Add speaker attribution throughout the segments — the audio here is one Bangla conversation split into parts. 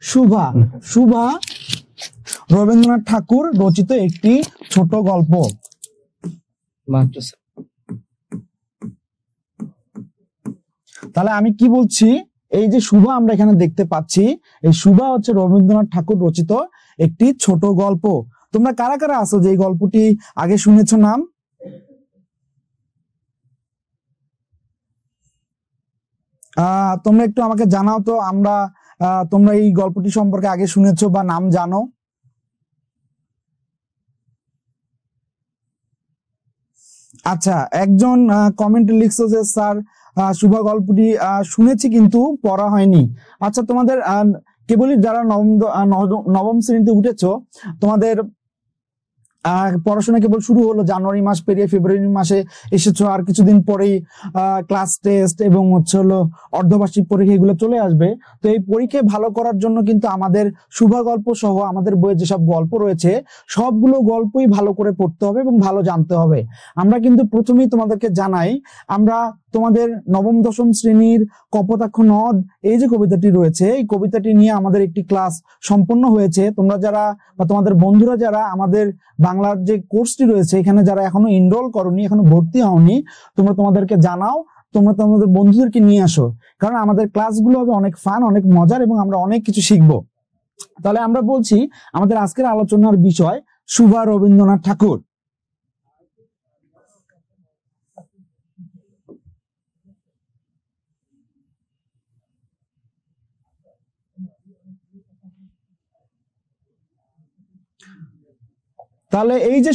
Speaker 1: শুভা। শুভা রবীন্দ্রনাথ ঠাকুর রচিত একটি ছোট গল্প। তাহলে আমি কি বলছি, এই যে শুভা আমরা এখানে দেখতে পাচ্ছি, এই শুভা হচ্ছে রবীন্দ্রনাথ ঠাকুর রচিত একটি ছোট গল্প। তোমরা কারা কারা আছো যে এই গল্পটি আগে শুনেছো নাম? তোমরা একটু আমাকে জানাও তো, তোমরা এই গল্পটি সম্পর্কে আগে শুনেছো বা নাম জানো? আচ্ছা, একজন কমেন্টে লিখছো যে স্যার শুভা গল্পটি শুনেছি কিন্তু পড়া হয়নি। আচ্ছা, তোমাদের কেবলই যারা নবম শ্রেণীতে উঠেছো, তোমাদের পড়াশোনা কেবল শুরু হলো, জানুয়ারি মাস পেরিয়ে ফেব্রুয়ারি মাসে এসেছো, আর কিছুদিন পরেই ক্লাস টেস্ট এবং হচ্ছে হলো অর্ধবার্ষিক পরীক্ষা এগুলো চলে আসবে। তো এই পরীক্ষায় ভালো করার জন্য কিন্তু আমাদের শুভা গল্প সহ আমাদের বইয়ে যেসব গল্প রয়েছে সবগুলো গল্পই ভালো করে পড়তে হবে এবং ভালো জানতে হবে। আমরা কিন্তু প্রথমেই তোমাদেরকে জানাই, আমরা তোমাদের নবম দশম শ্রেণীর কপোতাক্ষ নদ এই যে কবিতাটি রয়েছে, এই কবিতাটি নিয়ে আমাদের একটি ক্লাস সম্পন্ন হয়েছে। তোমরা যারা বা তোমাদের বন্ধুরা যারা আমাদের বাংলার যে কোর্সটি রয়েছে এখানে যারা এখনো এনরোল করনি, এখনো ভর্তি হওনি, তোমরা তোমাদেরকে জানাও, তোমরা তোমাদের বন্ধুদেরকে নিয়ে আসো, কারণ আমাদের ক্লাসগুলো হবে অনেক ফান, অনেক মজার এবং আমরা অনেক কিছু শিখবো। তাহলে আমরা বলছি আমাদের আজকের আলোচনার বিষয় শুভা রবীন্দ্রনাথ ঠাকুর। তাহলে এই যে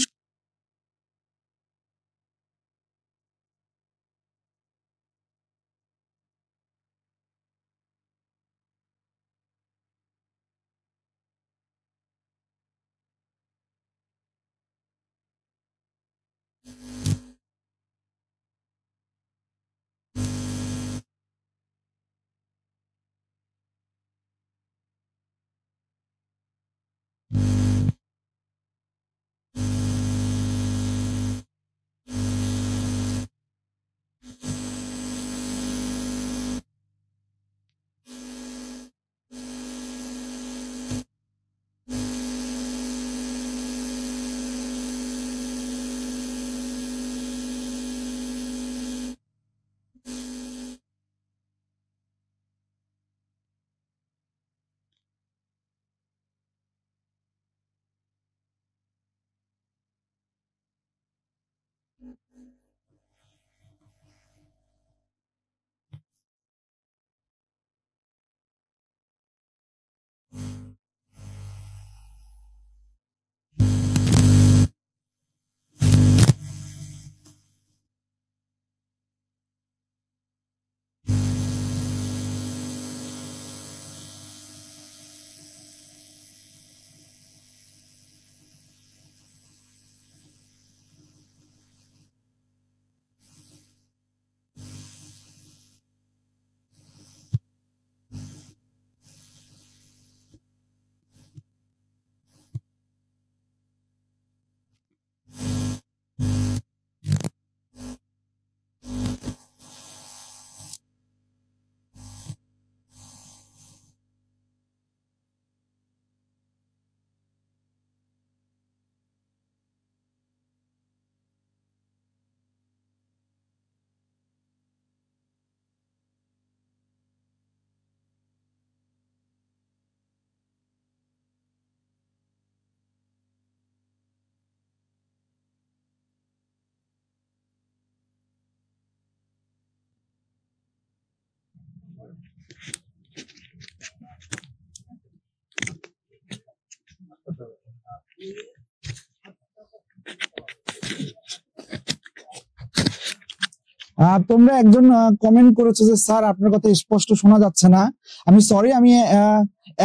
Speaker 1: তোমরা একজন কমেন্ট করেছো যে স্যার আপনার কথা স্পষ্ট শোনা যাচ্ছে না। আমি সরি, আমি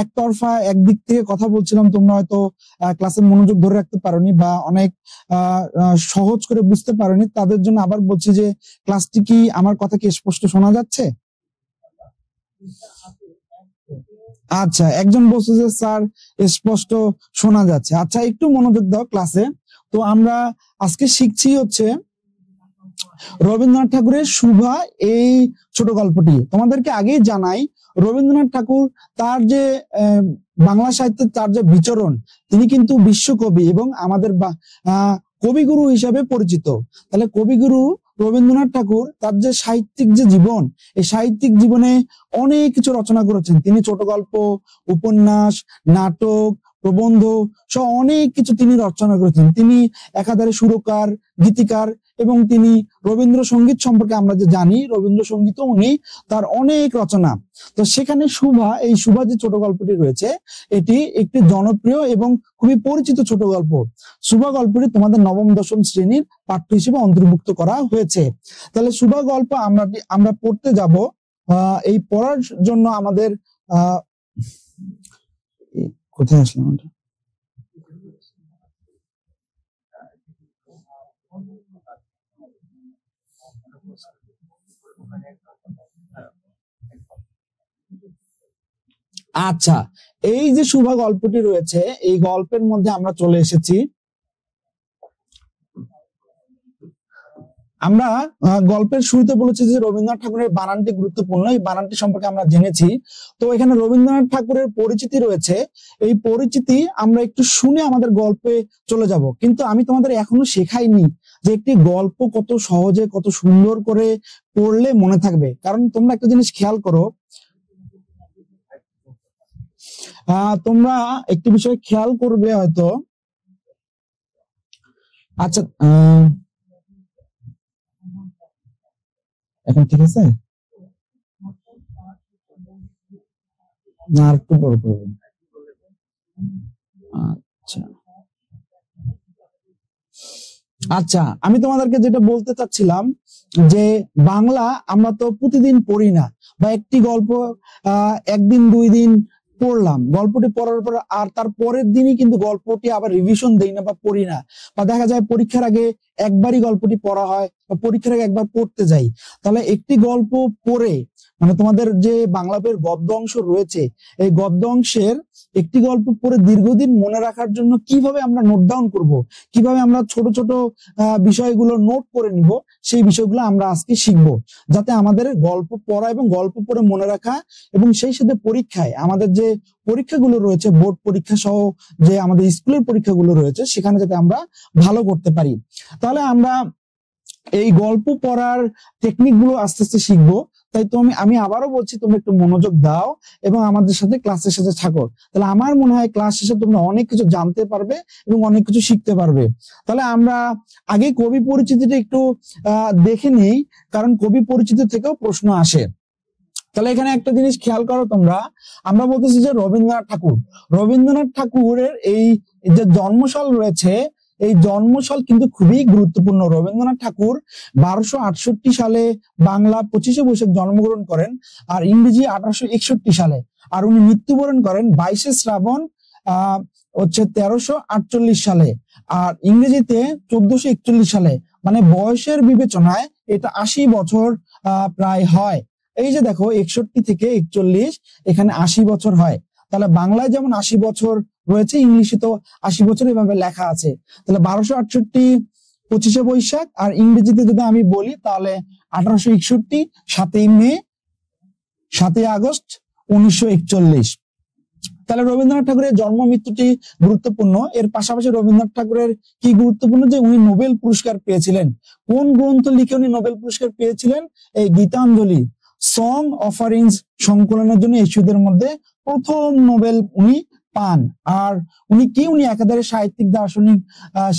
Speaker 1: একতরফা একদিক থেকে কথা বলছিলাম, তোমরা হয়তো ক্লাসে মনোযোগ ধরে রাখতে পারোনি বা অনেক সহজ করে বুঝতে পারোনি। তাদের জন্য আবার বলছি যে ক্লাসটি কি, আমার কথা কি স্পষ্ট শোনা যাচ্ছে? আচ্ছা, একজন বলছে যে স্যার স্পষ্ট শোনা যাচ্ছে। আচ্ছা, একটু মনোযোগ দাও ক্লাসে। তো আমরা আজকে শিখছি হচ্ছে রবীন্দ্রনাথ ঠাকুরের সুভা এই ছোট গল্পটি তোমাদেরকে আগেই জানাই। রবীন্দ্রনাথ ঠাকুর তার যে বাংলা সাহিত্যের তার যে বিচরণ, তিনি কিন্তু বিশ্বকবি এবং আমাদের কবিগুরু হিসাবে পরিচিত। তাহলে কবিগুরু রবীন্দ্রনাথ ঠাকুর তার যে সাহিত্যিক যে জীবন, এই সাহিত্যিক জীবনে অনেক কিছু রচনা করেছেন। তিনি ছোট গল্প, উপন্যাস, নাটক, প্রবন্ধ সহ অনেক কিছু তিনি রচনা করেছেন। তিনি একাধারে সুরকার, গীতিকার এবং তিনি রবীন্দ্রসঙ্গীত সম্পর্কে আমরা যে জানি, রবীন্দ্রসঙ্গীতও উনি তার অনেক রচনা। তো সেখানে সুভা, এই সুভা যে ছোট গল্পটি রয়েছে, এটি একটি জনপ্রিয় এবং খুবই পরিচিত ছোট গল্প। সুভা গল্পটি তোমাদের নবম দশম শ্রেণীর পাঠ্য হিসেবে অন্তর্ভুক্ত করা হয়েছে। তাহলে সুভা গল্প আমরা পড়তে যাব। এই পড়ার জন্য আমাদের কোথায় আসলাম? আচ্ছা, এই যে সুভা গল্পটি রয়েছে, এই গল্পের মধ্যে আমরা চলে এসেছি। আমরা গল্পের শুরুতে বলেছি যে রবীন্দ্রনাথ ঠাকুরের বানানটি গুরুত্বপূর্ণ, এই বানানটি সম্পর্কে আমরা জেনেছি। তো এখানে রবীন্দ্রনাথ ঠাকুরের পরিচিতি রয়েছে। এই পরিচিতি আমরা একটু শুনে আমাদের গল্পে চলে যাব। কিন্তু আমি তোমাদের এখনো শেখাইনি যে একটি গল্প কত সহজে, কত সুন্দর করে পড়লে মনে থাকবে। কারণ তোমরা একটা জিনিস খেয়াল করো, তোমরা একটি বিষয় খেয়াল করবে হয়তো। আচ্ছা, এখন ঠিক আছে না? আর একটু বড় করবো। আচ্ছা আচ্ছা, আমি তোমাদেরকে যেটা বলতে চাচ্ছিলাম যে বাংলা আমরা তো প্রতিদিন পড়ি না, বা একটি গল্প একদিন দুই দিন পড়লাম, গল্পটি পড়ার পর আর তার পরের দিনই কিন্তু গল্পটি আবার রিভিশন দেই না বা পড়ি না। বা দেখা যায় পরীক্ষার আগে একবারই গল্পটি পড়া হয়, বা পরীক্ষার আগে একবার পড়তে যাই। তাহলে একটি গল্প পড়ে, মানে তোমাদের যে বাংলা বইয়ের গদ্য অংশ রয়েছে, এই গদ্য অংশের একটি গল্প পড়ে দীর্ঘদিন মনে রাখার জন্য কিভাবে আমরা নোট ডাউন করব, কিভাবে আমরা ছোট ছোট বিষয়গুলো নোট করে নিব, সেই বিষয়গুলো আমরা আজকে শিখবো, যাতে আমাদের গল্প পড়া এবং গল্প পড়ে মনে রাখা এবং সেই সাথে পরীক্ষায় আমাদের যে পরীক্ষাগুলো রয়েছে, বোর্ড পরীক্ষা সহ যে আমাদের স্কুলের পরীক্ষাগুলো রয়েছে, সেখানে যাতে আমরা ভালো করতে পারি। তাহলে আমরা এই গল্প পড়ার টেকনিক গুলো আস্তে আস্তে শিখবো। তাই তো আমি আবারও বলছি, তুমি একটু মনোযোগ দাও এবং আমাদের সাথে ক্লাসের সাথে থাকো। তাহলে আমার মনে হয় ক্লাস শেষে তোমরা অনেক কিছু জানতে পারবে এবং অনেক কিছু শিখতে পারবে। তাহলে আমরা আগে কবি পরিচিতিটা একটু দেখে নিই, কারণ কবি পরিচিতি থেকেও প্রশ্ন আসে। তাহলে এখানে একটা জিনিস খেয়াল করো তোমরা, আমরা বলতেছি যে রবীন্দ্রনাথ ঠাকুরের এই যে জন্মসাল রয়েছে, এই জন্মসাল কিন্তু খুবই গুরুত্বপূর্ণ। রবীন্দ্রনাথ ঠাকুর 1268 সালে বাংলা 25শে বৈশাখ জন্মগ্রহণ করেন, আর ইংরেজি 1861 সালে। আর উনি মৃত্যুবরণ করেন 22শে শ্রাবণ 1348 সালে, আর ইংরেজিতে 1441 সালে। মানে বয়সের বিবেচনায় এটা 80 বছর প্রায় হয়। এই যে দেখো, 61 থেকে 41, এখানে 80 বছর হয়। তাহলে বাংলায় যেমন 80 বছর রয়েছে, ইংলিশে তো 80 বছর এভাবে লেখা আছে। তাহলে 1268 25শে বৈশাখ, আর ইংরেজিতে যদি আমি বলি তাহলে 1861 7ই মে 7ই আগস্ট 1941। তাহলে রবীন্দ্রনাথ ঠাকুরের জন্ম মৃত্যুটি গুরুত্বপূর্ণ। এর পাশাপাশি রবীন্দ্রনাথ ঠাকুরের কি গুরুত্বপূর্ণ যে উনি নোবেল পুরস্কার পেয়েছিলেন। কোন গ্রন্থ লিখে উনি নোবেল পুরস্কার পেয়েছিলেন? এই গীতাঞ্জলি সং অফারিংস সংকলনের জন্য এশিয়াদের মধ্যে প্রথম নোবেল উনি পান। আর উনি একাধারে সাহিত্যিক, দার্শনিক,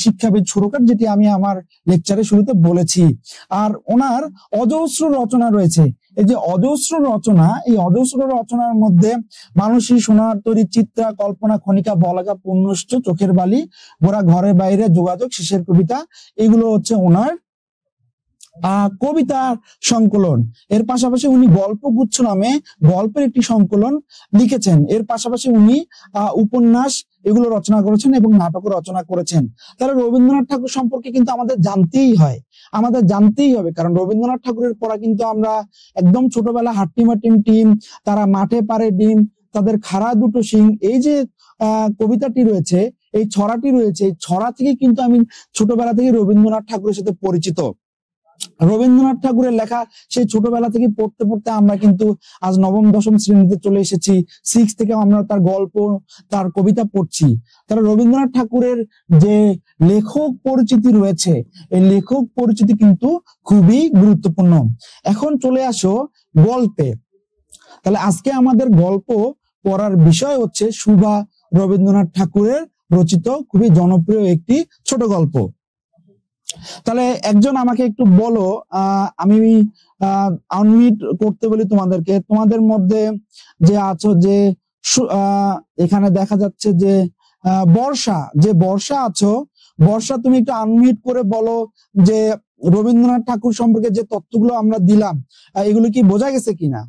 Speaker 1: শিক্ষাবিদ, সুরকার, যেটি আমি আমার লেকচারের শুরুতে বলেছি। আর ওনার অজস্র রচনা রয়েছে। এই যে অজস্র রচনা, এই অজস্র রচনার মধ্যে মানসী, সোনার তরী, চিত্রা, কল্পনা, খনিকা, বলাকা, পুণ্যশ্চ, চোখের বালি, গোরা, ঘরে বাইরে, যোগাযোগ, শেষের কবিতা, এগুলো হচ্ছে ওনার কবিতার সংকলন। এর পাশাপাশি উনি গল্পগুচ্ছ নামে গল্পের একটি সংকলন লিখেছেন। এর পাশাপাশি উনি উপন্যাস এগুলো রচনা করেছেন এবং নাটকও রচনা করেছেন। তাহলে রবীন্দ্রনাথ ঠাকুর সম্পর্কে কিন্তু আমাদের জানতেই হবে, কারণ রবীন্দ্রনাথ ঠাকুরের পড়া কিন্তু আমরা একদম ছোটবেলা হাট্টিমাটিম টিম, তারা মাঠে পারে ডিম, তাদের খাড়া দুটো শিং, এই যে কবিতাটি রয়েছে, এই ছড়াটি রয়েছে, এই ছড়া থেকে কিন্তু আমি ছোটবেলা থেকে রবীন্দ্রনাথ ঠাকুরের সাথে পরিচিত। রবীন্দ্রনাথ ঠাকুরের লেখা সেই ছোটবেলা থেকে পড়তে পড়তে আমরা কিন্তু আজ নবম দশম শ্রেণীতে চলে এসেছি। 6 থেকে আমরা তার গল্প, তার কবিতা পড়ছি। তাহলে রবীন্দ্রনাথ ঠাকুরের যে লেখক পরিচিতি রয়েছে, এই লেখক পরিচিতি কিন্তু খুবই গুরুত্বপূর্ণ। এখন চলে আসো গল্পে। তাহলে আজকে আমাদের গল্প পড়ার বিষয় হচ্ছে সুভা রবীন্দ্রনাথ ঠাকুরের রচিত খুবই জনপ্রিয় একটি ছোট গল্প। তাহলে একজন আমাকে একটু বলো, আমি আনমিউট করতে বলি তোমাদেরকে। তোমাদের মধ্যে যে আছো, যে এখানে দেখা যাচ্ছে যে বর্ষা আছো, বর্ষা তুমি একটু আনমিউট করে বলো যে রবীন্দ্রনাথ ঠাকুর সম্পর্কে যে তথ্যগুলো আমরা দিলাম এগুলো কি বোঝা গেছে কিনা।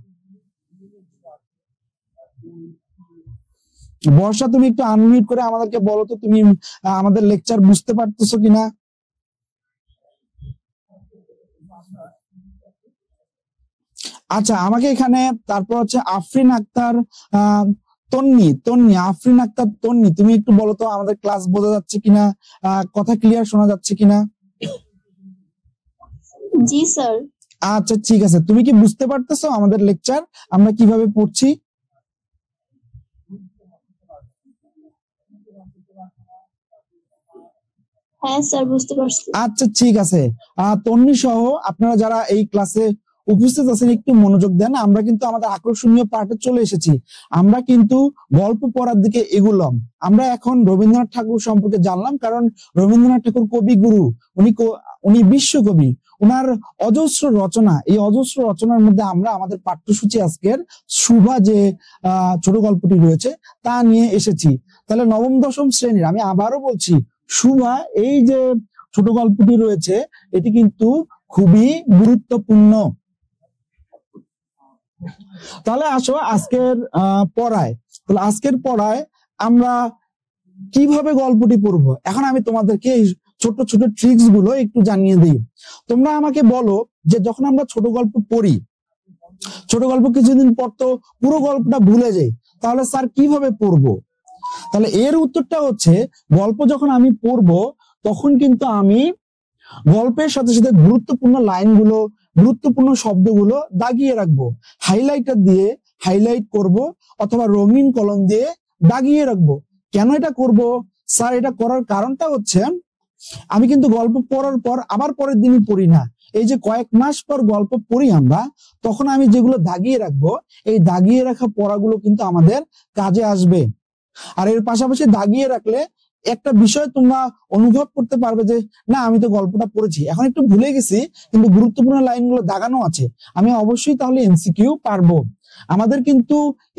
Speaker 1: বর্ষা তুমি একটু আনমিউট করে আমাদেরকে বলো তো তুমি আমাদের লেকচার বুঝতে পারতেছো কিনা। আচ্ছা, আমাকে এখানে তারপর হচ্ছে আফরিন আক্তার তন্নি আফরিন আক্তার তন্নি, তুমি একটু বলো তো আমাদের ক্লাস বোঝা যাচ্ছে কিনা, কথা ক্লিয়ার শোনা যাচ্ছে কিনা।
Speaker 2: জি স্যার।
Speaker 1: আচ্ছা ঠিক আছে, তুমি কি বুঝতে পারতেছো আমাদের লেকচার আমরা কিভাবে পড়ছি।
Speaker 2: হ্যাঁ স্যার, বুঝতে পারছি।
Speaker 1: আচ্ছা ঠিক আছে, তন্নি সহ আপনারা যারা এই ক্লাসে উপস্থিত আছেন একটু মনোযোগ দেন। আমরা কিন্তু আমাদের আকর্ষণীয় পার্টে চলে এসেছি। আমরা কিন্তু গল্প পড়ার দিকে এগুলাম। আমরা এখন রবীন্দ্রনাথ ঠাকুর সম্পর্কে জানলাম, কারণ রবীন্দ্রনাথ ঠাকুর কবি গুরু, উনি বিশ্বকবি। উনার অজস্র রচনা, এই অজস্র রচনার মধ্যে আমরা আমাদের পাঠ্যসূচি আজকের সুভা যে ছোট গল্পটি রয়েছে তা নিয়ে এসেছি। তাহলে নবম দশম শ্রেণীর, আমি আবারও বলছি, সুভা এই যে ছোট গল্পটি রয়েছে এটি কিন্তু খুবই গুরুত্বপূর্ণ। তাহলে আসো আজকের পড়ায়। তাহলে আজকের পড়ায় আমরা কিভাবে গল্পটি পড়বো, এখন আমি তোমাদেরকে এই ছোট ছোট ট্রিক্স গুলো একটু জানিয়ে দিই। তোমরা আমাকে বলো যে যখন আমরা ছোট গল্প পড়ি, ছোট গল্প কিছুদিন পর তো পুরো গল্পটা ভুলে যাই, তাহলে স্যার কিভাবে পড়বো। তাহলে এর উত্তরটা হচ্ছে, গল্প যখন আমি পড়বো তখন কিন্তু আমি গল্পের সাথে সাথে গুরুত্বপূর্ণ লাইনগুলো, গুরুত্বপূর্ণ শব্দগুলো দাগিয়ে রাখবো। হাইলাইটার দিয়ে হাইলাইট করব, অথবা রঙিন কলম দিয়ে দাগিয়ে রাখবো। কেন এটা করব স্যার, এটা করার কারণটা হচ্ছে, আমি কিন্তু গল্প পড়ার পর আবার পরের দিনই পড়ি না। এই যে কয়েক মাস পর গল্প পড়ি আমরা, তখন আমি যেগুলো দাগিয়ে রাখবো, এই দাগিয়ে রাখা পড়াগুলো কিন্তু আমাদের কাজে আসবে। আর এর পাশাপাশি দাগিয়ে রাখলে একটা বিষয় তোমরা অনুভব করতে পারবে যে না, আমি তো গল্পটা পড়েছি, এখন একটু ভুলে গেছি, কিন্তু গুরুত্বপূর্ণ লাইনগুলো দাগানো আছে, আমি অবশ্যই তাহলে এমসিকিউ পারবো। আমাদের কিন্তু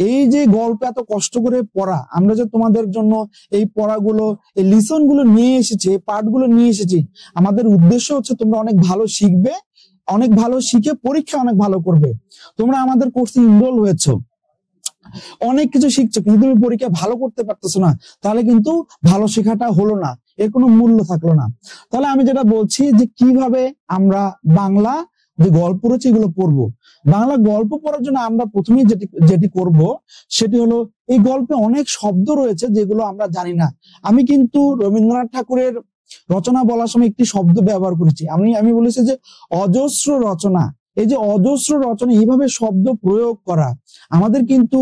Speaker 1: এই যে গল্প এত কষ্ট করে পড়া, আমরা যে তোমাদের জন্য এই পড়াগুলো, এই লিসন গুলো নিয়ে এসেছি, পার্ট গুলো নিয়ে এসেছি, আমাদের উদ্দেশ্য হচ্ছে তোমরা অনেক ভালো শিখবে, অনেক ভালো শিখে পরীক্ষা অনেক ভালো করবে। তোমরা আমাদের কোর্সে ইনরোল হয়েছো, অনেক কিছু শিখছো, কিন্তু তুমি পরীক্ষা ভালো করতে পারতেছো না, তাহলে কিন্তু ভালো শেখাটা হলো না, এর কোনো মূল্য থাকলো না। তাহলে আমি যেটা বলছি যে কিভাবে আমরা বাংলা যে গল্প রয়েছে এগুলো পড়বো। বাংলা গল্প পড়ার জন্য আমরা প্রথমেই যেটি করব সেটি হলো, এই গল্পে অনেক শব্দ রয়েছে যেগুলো আমরা জানি না। আমি কিন্তু রবীন্দ্রনাথ ঠাকুরের রচনা বলার সময় একটি শব্দ ব্যবহার করেছি, আমি বলেছি যে অজস্র রচনা। এই যে অজস্র রচনা, এইভাবে শব্দ প্রয়োগ করা, আমাদের কিন্তু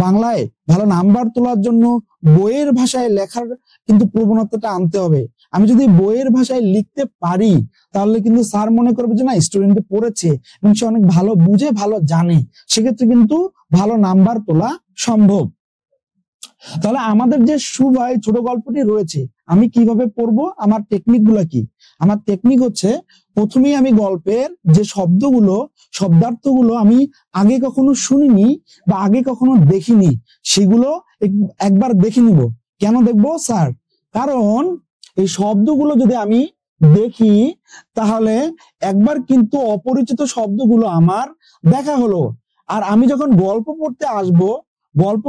Speaker 1: বাংলায় ভালো নাম্বার তোলার জন্য বইয়ের ভাষায় লেখার কিন্তু প্রবণতাটা আনতে হবে। আমি যদি বইয়ের ভাষায় লিখতে পারি, তাহলে কিন্তু স্যার মনে করবে যে না, স্টুডেন্ট পড়েছে এবং সে অনেক ভালো বুঝে, ভালো জানে, সেক্ষেত্রে কিন্তু ভালো নাম্বার তোলা সম্ভব। তাহলে আমাদের যে সুভাই ছোট গল্পটি রয়েছে, আমি কিভাবে পড়বো, আমার টেকনিক গুলো কি। আমার টেকনিক হচ্ছে, প্রথমেই আমি গল্পের যে শব্দগুলো, শব্দার্থগুলো আমি আগে কখনো শুনিনি বা আগে কখনো দেখিনি, সেগুলো একবার দেখে নিব। কেন দেখবো স্যার, কারণ এই শব্দগুলো যদি আমি দেখি, তাহলে একবার কিন্তু অপরিচিত শব্দগুলো আমার দেখা হলো। আর আমি যখন গল্প পড়তে আসবো, গল্প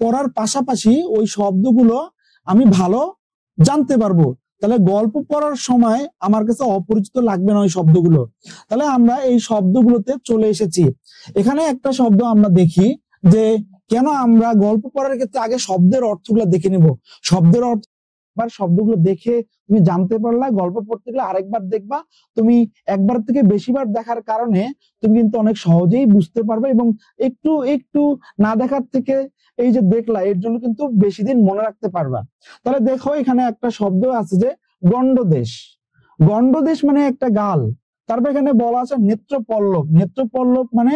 Speaker 1: পড়ার পাশাপাশি ওই শব্দগুলো আমি ভালো জানতে পারবো। তাহলে গল্প পড়ার সময় আমার কাছে অপরিচিত লাগবে না ওই শব্দগুলো। তাহলে আমরা এই শব্দগুলোতে চলে এসেছি। এখানে একটা শব্দ আমরা দেখি যে, কেন আমরা গল্প পড়ার ক্ষেত্রে আগে শব্দের অর্থগুলো দেখে নিব। শব্দের অর্থ একবার শব্দগুলো দেখে তুমি জানতে পারলা, গল্প পড়তে গেলে আরেকবার দেখবা, তুমি একবার থেকে বেশিবার দেখার কারণে তুমি কিন্তু অনেক সহজেই বুঝতে পারবে, এবং একটু একটু না দেখার থেকে এই যে দেখলা এর জন্য কিন্তু বেশি দিন মনে রাখতে পারবা। তাহলে দেখো এখানে একটা শব্দ আছে যে গণ্ডদেশ। গণ্ডদেশ মানে একটা গাল। তারপর এখানে বলা আছে নেত্রপল্লব। নেত্রপল্লব মানে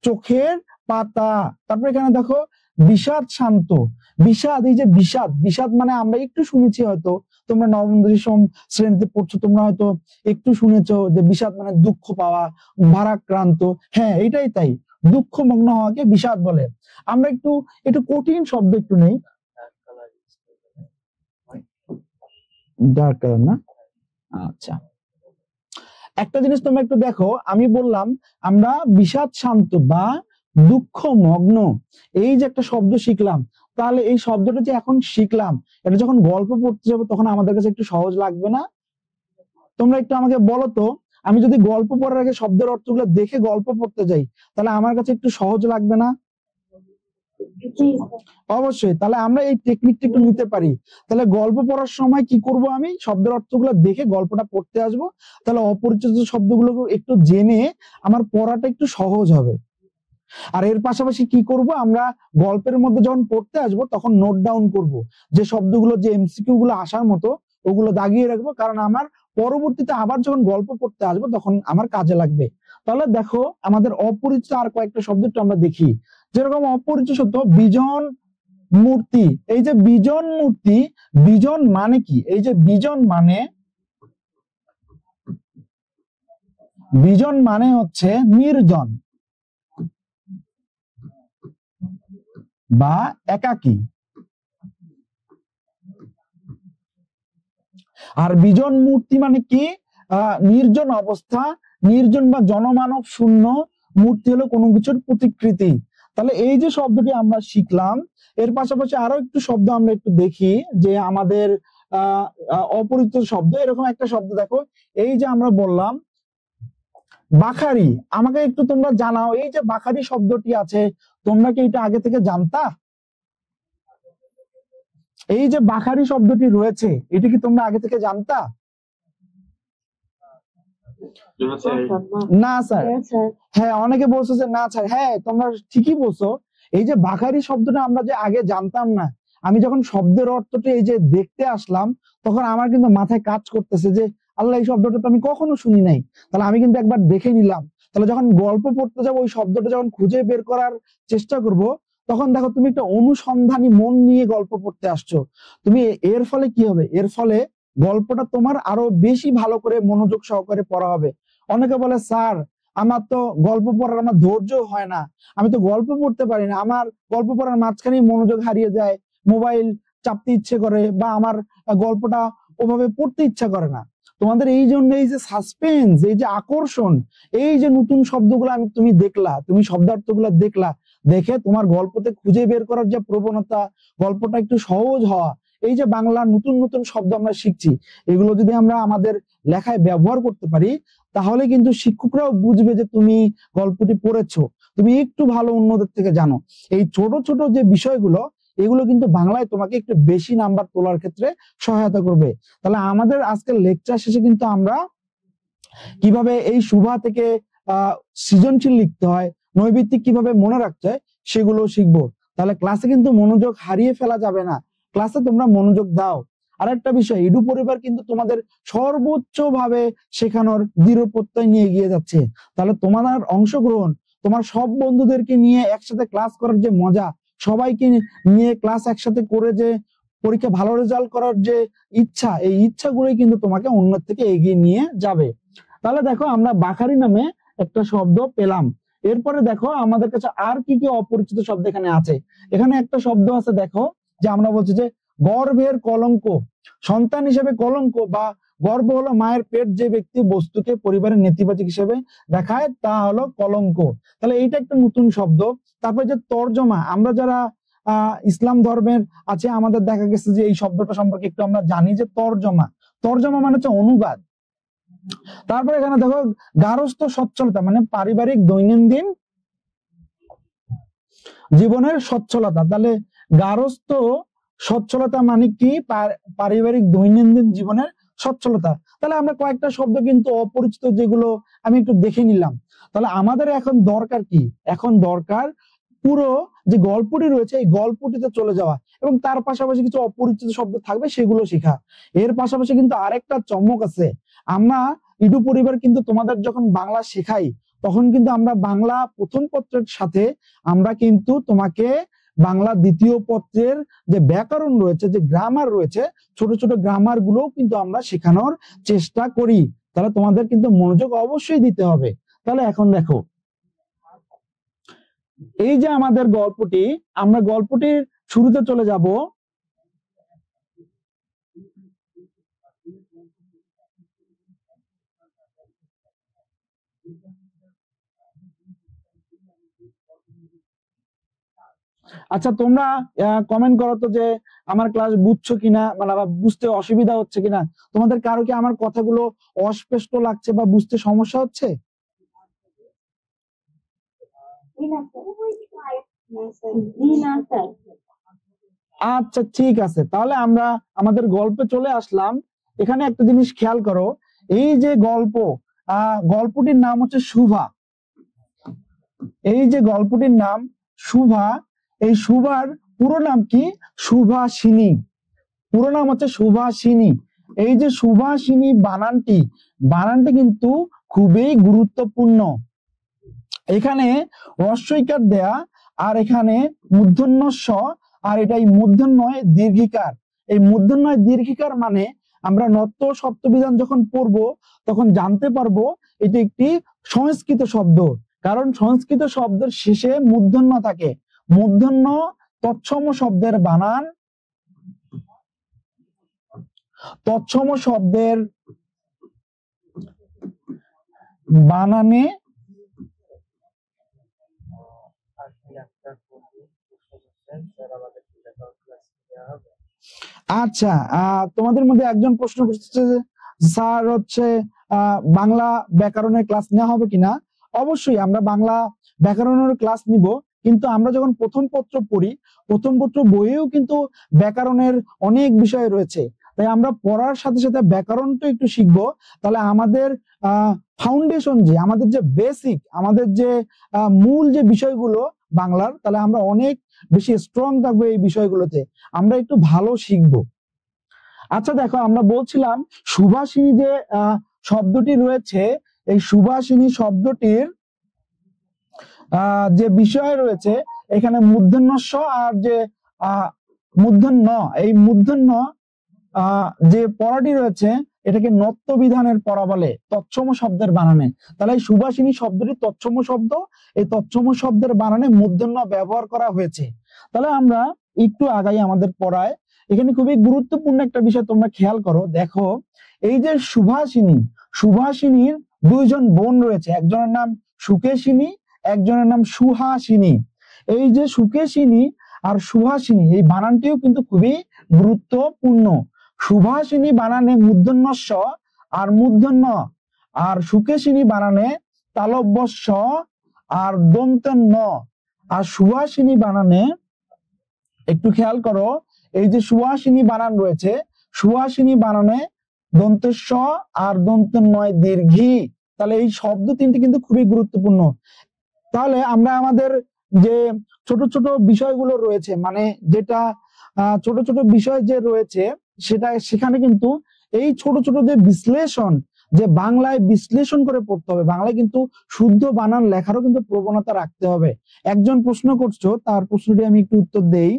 Speaker 1: চোখের পাতা। তারপর এখানে দেখো বিষাদ শান্ত। বিষাদ, এই যে বিষাদ, বিষাদ মানে আমরা একটু শুনেছি, হয়তো তোমরা নবম দশম শ্রেণীতে পড়ছো, তোমরা হয়তো একটু শুনেছো যে বিষাদ মানে দুঃখ পাওয়া, ভারাক্রান্ত। হ্যাঁ, এটাই তাই, দুঃখমগ্ন হওয়াকে বিষাদ বলে। আমরা একটু একটু কঠিন শব্দ একটু নেই, ডার্ক কালার না? আচ্ছা, একটা জিনিস তোমরা একটু দেখো, আমি বললাম আমরা বিষাদ শান্ত বা দুঃখ মগ্ন, এই যে একটা শব্দ শিখলাম, তাহলে এই শব্দটা যে এখন শিখলাম, এটা যখন গল্প পড়তে যাবো তখন আমাদের কাছে একটু সহজ লাগবে না? তোমরা একটু আমাকে বলো তো, আমি যদি গল্প পড়ার আগে শব্দের অর্থগুলো দেখে গল্প পড়তে যাই, তাহলে আমার কাছে একটু সহজ লাগবে না?
Speaker 2: জি
Speaker 1: অবশ্যই। তাহলে আমরা এই টেকনিকটা একটু নিতে পারি। তাহলে গল্প পড়ার সময় কি করব, আমি শব্দের অর্থগুলো দেখে গল্পটা পড়তে আসবো, তাহলে অপরিচিত শব্দগুলো একটু জেনে আমার পড়াটা একটু সহজ হবে। আর এর পাশাপাশি কি করব, আমরা গল্পের মধ্যে যখন পড়তে আসবো তখন নোট ডাউন করব, যে শব্দগুলো, যে এমসিকিউ গুলো আসার মতো ওগুলো দাগিয়ে রাখবো, কারণ আমার পরবর্তীতে আবার যখন গল্প পড়তে আসবো তখন আমার কাজে লাগবে। তাহলে দেখো আমাদের অপরিচিত আর কয়েকটা শব্দ একটু আমরা দেখি। যেরকম অপরিচিত শব্দ বিজন মূর্তি। এই যে বিজন মূর্তি, বিজন মানে কি? এই যে বিজন মানে, বিজন মানে হচ্ছে নির্জন বা একাকী। আর বিজন মূর্তি মানে কি? নির্জন অবস্থা, নির্জন বা জনমানব শূন্য। মূর্তি হলো কোনো কিছুর প্রতিকৃতি। তাহলে এই যে শব্দটি আমরা শিখলাম, এর পাশাপাশি আরো একটু শব্দ আমরা একটু দেখি, যে আমাদের অপরিচিত শব্দ। এরকম একটা শব্দ দেখো, এই যে আমরা বললাম বাখারি। আমাকে একটু তোমরা জানাও, এই যে বাখারি শব্দটি আছে, তোমরা কি এটা আগে থেকে জানতা? এই যে বাখারি শব্দটি রয়েছে, এটা কি তোমরা আগে থেকে জানতা? না স্যার।
Speaker 2: স্যার।
Speaker 1: হ্যাঁ, অনেকে বলছো যে না স্যার। হ্যাঁ, তোমরা ঠিকই বলছো। এই যে বাখারি শব্দটা আমরা যে আগে জানতাম না, আমি যখন শব্দের অর্থটা এই যে দেখতে আসলাম, তখন আমার কিন্তু মাথায় কাজ করতেছে যে আল্লাহ, এই শব্দটা তো আমি কখনো শুনি নাই। তাহলে আমি কিন্তু একবার দেখে নিলাম। তাহলে যখন গল্প পড়তে যাবো, ওই শব্দটা যখন খুঁজে বের করার চেষ্টা করব, তখন দেখো তুমি একটা অনুসন্ধানী মন নিয়ে গল্প পড়তে আসছো। তুমি এর ফলে কি হবে? এর ফলে গল্পটা তোমার আরো বেশি ভালো করে মনোযোগ সহকারে পড়া হবে। অনেকে বলে স্যার, আমার তো গল্প পড়ার আমার ধৈর্য হয় না, আমি তো গল্প পড়তে পারি না, আমার গল্প পড়ার মাঝখানেই মনোযোগ হারিয়ে যায়, মোবাইল চাপতে ইচ্ছে করে, বা আমার গল্পটা ওভাবে পড়তে ইচ্ছা করে না। তোমাদের এই জন্য এই যে সাসপেন্স, এই যে আকর্ষণ, এই যে নতুন শব্দগুলো তুমি দেখলা, তুমি শব্দার্থগুলো দেখলা, দেখে তোমার গল্পতে খুঁজে বের করার যে প্রবণতা, গল্পটা একটু সহজ হওয়া, এই যে বাংলা নতুন নতুন শব্দ আমরা শিখছি, এগুলো যদি আমরা আমাদের লেখায় ব্যবহার করতে পারি, তাহলে কিন্তু শিক্ষকরাও বুঝবে যে তুমি গল্পটি পড়েছো, তুমি একটু ভালো অন্যদের থেকে জানো। এই ছোট ছোট যে বিষয়গুলো, এগুলো কিন্তু বাংলায় তোমাকে একটু বেশি নাম্বার তোলার ক্ষেত্রে সহায়তা করবে। তাহলে আমাদের আজকের লেকচার শেষে কিন্তু আমরা কিভাবে এই সুভা থেকে সৃজনশীল লিখতে হয়, নৈবিত্তিক কিভাবে মনে রাখতে হয়, সেগুলো শিখবো। তাহলে ক্লাসে কিন্তু মনোযোগ হারিয়ে ফেলা যাবে না, ক্লাসে তোমরা মনোযোগ দাও। আর একটা বিষয়, ইডু পরিবার কিন্তু তোমাদের সর্বোচ্চ ভাবে শেখানোর দৃঢ় প্রত্যয় নিয়ে এগিয়ে যাচ্ছে। তাহলে তোমাদের অংশগ্রহণ, তোমার সব বন্ধুদেরকে নিয়ে একসাথে ক্লাস করার যে মজা, সবাইকে নিয়ে ক্লাস একসাথে করে যে পরীক্ষা ভালো রেজাল্ট করার যে ইচ্ছা, এই ইচ্ছাগুলোই কিন্তু তোমাকে অন্যের থেকে এগিয়ে নিয়ে যাবে। তাহলে দেখো আমরা বাখারি নামে একটা শব্দ পেলাম। এরপরে দেখো আমাদের কাছে আর কি কি অপরিচিত শব্দ এখানে আছে। এখানে একটা শব্দ আছে, দেখো, যে আমরা বলছি যে গর্ভের কলঙ্ক। সন্তান হিসেবে কলঙ্ক, বা গর্ভ হলো মায়ের পেট, যে ব্যক্তি বস্তুকে পরিবারের নেতিবাচক হিসেবে দেখায় তা হলো কলঙ্ক। তাহলে এইটা একটা নতুন শব্দ। তারপরে যে তর্জমা, আমরা যারা ইসলাম ধর্মের আছে, আমাদের দেখা গেছে যে এই শব্দটা সম্পর্কে একটু আমরা জানি, যে তর্জমা, তর্জমা মানে হচ্ছে অনুবাদ। তারপরে এখানে দেখো গার্হস্থ্য সচ্ছলতা, মানে পারিবারিক দৈনন্দিন জীবনের সচ্ছলতা। তাহলে গার্হস্থ্য সচ্ছলতা মানে কি? পারিবারিক দৈনন্দিন জীবনের সচ্ছলতা। তাহলে আমরা কয়েকটা শব্দ কিন্তু অপরিচিত যেগুলো আমি একটু দেখে নিলাম। তাহলে আমাদের এখন দরকার কি? এখন দরকার পুরো যে গল্পটি রয়েছে এই গল্পটিতে চলে যাওয়া এবং তার পাশাপাশি কিছু অপরিচিত শব্দ থাকবে সেগুলো শেখা। এর পাশাপাশি কিন্তু আরেকটা চমক আছে। আমরা ইডু পরিবার কিন্তু তোমাদের যখন বাংলা শেখাই তখন কিন্তু আমরা বাংলা প্রথম পত্রের সাথে আমরা কিন্তু তোমাকে বাংলা দ্বিতীয় পত্রের যে ব্যাকরণ রয়েছে, যে গ্রামার রয়েছে, ছোট ছোট গ্রামার গুলোও কিন্তু আমরা শেখানোর চেষ্টা করি। তাহলে তোমাদের কিন্তু মনোযোগ অবশ্যই দিতে হবে। তাহলে এখন দেখো, এই যে আমাদের গল্পটি, আমরা গল্পটির শুরুতে চলে যাব। আচ্ছা, তোমরা কমেন্ট করো তো যে আমার ক্লাস বুঝছো কিনা, মানে বুঝতে অসুবিধা হচ্ছে কিনা। তোমাদের কারো কি আমার কথাগুলো অস্পষ্ট লাগছে বা বুঝতে সমস্যা হচ্ছে? আচ্ছা, ঠিক আছে। তাহলে আমরা আমাদের গল্পে চলে আসলাম। এখানে একটা জিনিস খেয়াল করো, এই যে গল্পটির নাম হচ্ছে শুভা। এই যে গল্পটির নাম শুভা, এই শুভার পুরো নাম কি? সুভাষিনী। পুরো নাম হচ্ছে সুভাষিনী। এই যে সুভাষিনী বানানটি কিন্তু খুবই গুরুত্বপূর্ণ। এখানে হ্রস্বইকার দেয়া, আর এখানে মূর্ধন্য স, আর এটাই মূর্ধন্যয় দীর্ঘিকার। এই মূর্ধন্যয় দীর্ঘিকার মানে আমরা নত্য সপ্তবিধান যখন পড়ব তখন জানতে পারবো এটি একটি সংস্কৃত শব্দ। কারণ সংস্কৃত শব্দের শেষে মূর্ধন্য থাকে। মূর্ধন্য তৎসম শব্দের বানান, তৎসম শব্দের বানানে আচ্ছা, তোমাদের মধ্যে একজন প্রশ্ন করছে যে স্যার হচ্ছে বাংলা ব্যাকরণের ক্লাস নেওয়া হবে কিনা। অবশ্যই আমরা বাংলা ব্যাকরণের ক্লাস নিব, কিন্তু আমরা যখন প্রথম পত্র পড়ি, প্রথম পত্র বইয়েও কিন্তু ব্যাকরণের অনেক বিষয় রয়েছে। তাই আমরা পড়ার সাথে সাথে ব্যাকরণটা একটু শিখবো। তাহলে আমাদের ফাউন্ডেশন, যে আমাদের যে বেসিক, আমাদের যে মূল যে বিষয়গুলো বাংলার, তাহলে আমরা অনেক বেশি স্ট্রং থাকবো এই বিষয়গুলোতে, আমরা একটু ভালো শিখবো। আচ্ছা দেখো, আমরা বলছিলাম সুভাষিনী যে শব্দটি রয়েছে, এই সুভাষিনী শব্দটির যে বিষয় রয়েছে, এখানে মূর্ধন্য স আর যে মূর্ধন্য, এই মূর্ধন্য যে পড়াটি রয়েছে এটাকে নত্য বিধানের পড়া বলে, তৎসম শব্দের বানানে। তাহলে এই সুভাষিনী শব্দটি তৎসম শব্দ, এই তৎসম শব্দের বানানে মূর্ধন্য ব্যবহার করা হয়েছে। তাহলে আমরা একটু আগাই আমাদের পড়ায়। এখানে খুবই গুরুত্বপূর্ণ একটা বিষয় তোমরা খেয়াল করো। দেখো, এই যে সুভাষিনীর দুইজন বোন রয়েছে, একজনের নাম সুকেশিনী, একজনের নাম সুহাসিনী। এই যে সুকেশিনী আর সুহাসিনী, এই বানানটিও কিন্তু খুবই গুরুত্বপূর্ণ। সুভাষিনী বানানে মূর্ধন্য স আর মূর্ধন্য, আর সুকেশিনী বানানে তালব্য স আর দন্তের ন। আর সুহাসিনী বানানে, একটু খেয়াল করো, এই যে সুহাসিনী বানান রয়েছে, সুহাসিনী বানানে দন্তের স আর দন্তের নয় দীর্ঘী। তাহলে এই শব্দ তিনটি কিন্তু খুবই গুরুত্বপূর্ণ। তাহলে আমরা আমাদের যে ছোট ছোট বিষয়গুলো রয়েছে, মানে যেটা ছোট ছোট বিষয় যে রয়েছে, সেখানে কিন্তু এই ছোট ছোট যে বিশ্লেষণ, যে বাংলায় বিশ্লেষণ করে পড়তে হবে। বাংলায় কিন্তু শুদ্ধ বানান লেখারও কিন্তু প্রবণতা রাখতে হবে। একজন প্রশ্ন করছো, তার প্রশ্নটি আমি একটু উত্তর দেই।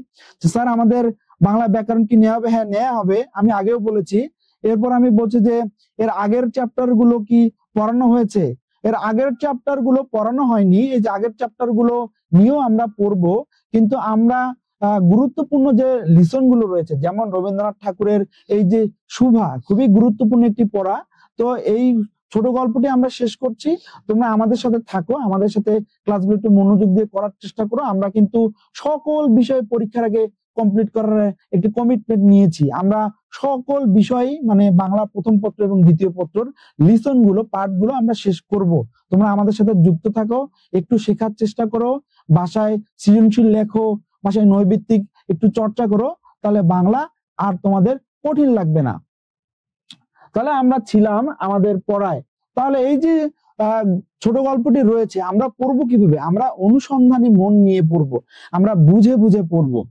Speaker 1: স্যার আমাদের বাংলা ব্যাকরণ কি নেওয়া হবে? হ্যাঁ, নেওয়া হবে, আমি আগেও বলেছি। এরপর আমি বলছি যে এর আগের চ্যাপ্টার গুলো কি পড়ানো হয়েছে? এর আগের চ্যাপ্টার গুলো পড়ানো হয়নি। এই যে আগের চ্যাপ্টার গুলো নিয়েও আমরা পড়বো, কিন্তু আমরা গুরুত্বপূর্ণ যে লিসন গুলো রয়েছে, যেমন রবীন্দ্রনাথ ঠাকুরের এই যে শুভা, খুবই গুরুত্বপূর্ণ একটি পড়া। তো এই ছোট গল্পটি আমরা শেষ করছি। তোমরা আমাদের সাথে থাকো, আমাদের সাথে ক্লাসগুলো একটু মনোযোগ দিয়ে করার চেষ্টা করো। আমরা কিন্তু সকল বিষয় পরীক্ষার আগে কমপ্লিট করার একটি কমিটমেন্ট নিয়েছি। আমরা সকল বিষয়, মানে বাংলা প্রথম পত্র এবং দ্বিতীয় পত্রের লিসন গুলো, পার্ট গুলো আমরা শেষ করব। তোমরা আমাদের সাথে যুক্ত থাকো, একটু শেখার চেষ্টা করো, বাসায় সৃজনশীল লেখো, বাসায় নৈবিত্তিক একটু চর্চা করো। তাহলে বাংলা আর তোমাদের কঠিন লাগবে না। তাহলে আমরা ছিলাম আমাদের পড়ায়। তাহলে এই যে ছোট গল্পটি রয়েছে আমরা পড়বো কিভাবে? আমরা অনুসন্ধানী মন নিয়ে পড়বো, আমরা বুঝে বুঝে পড়বো।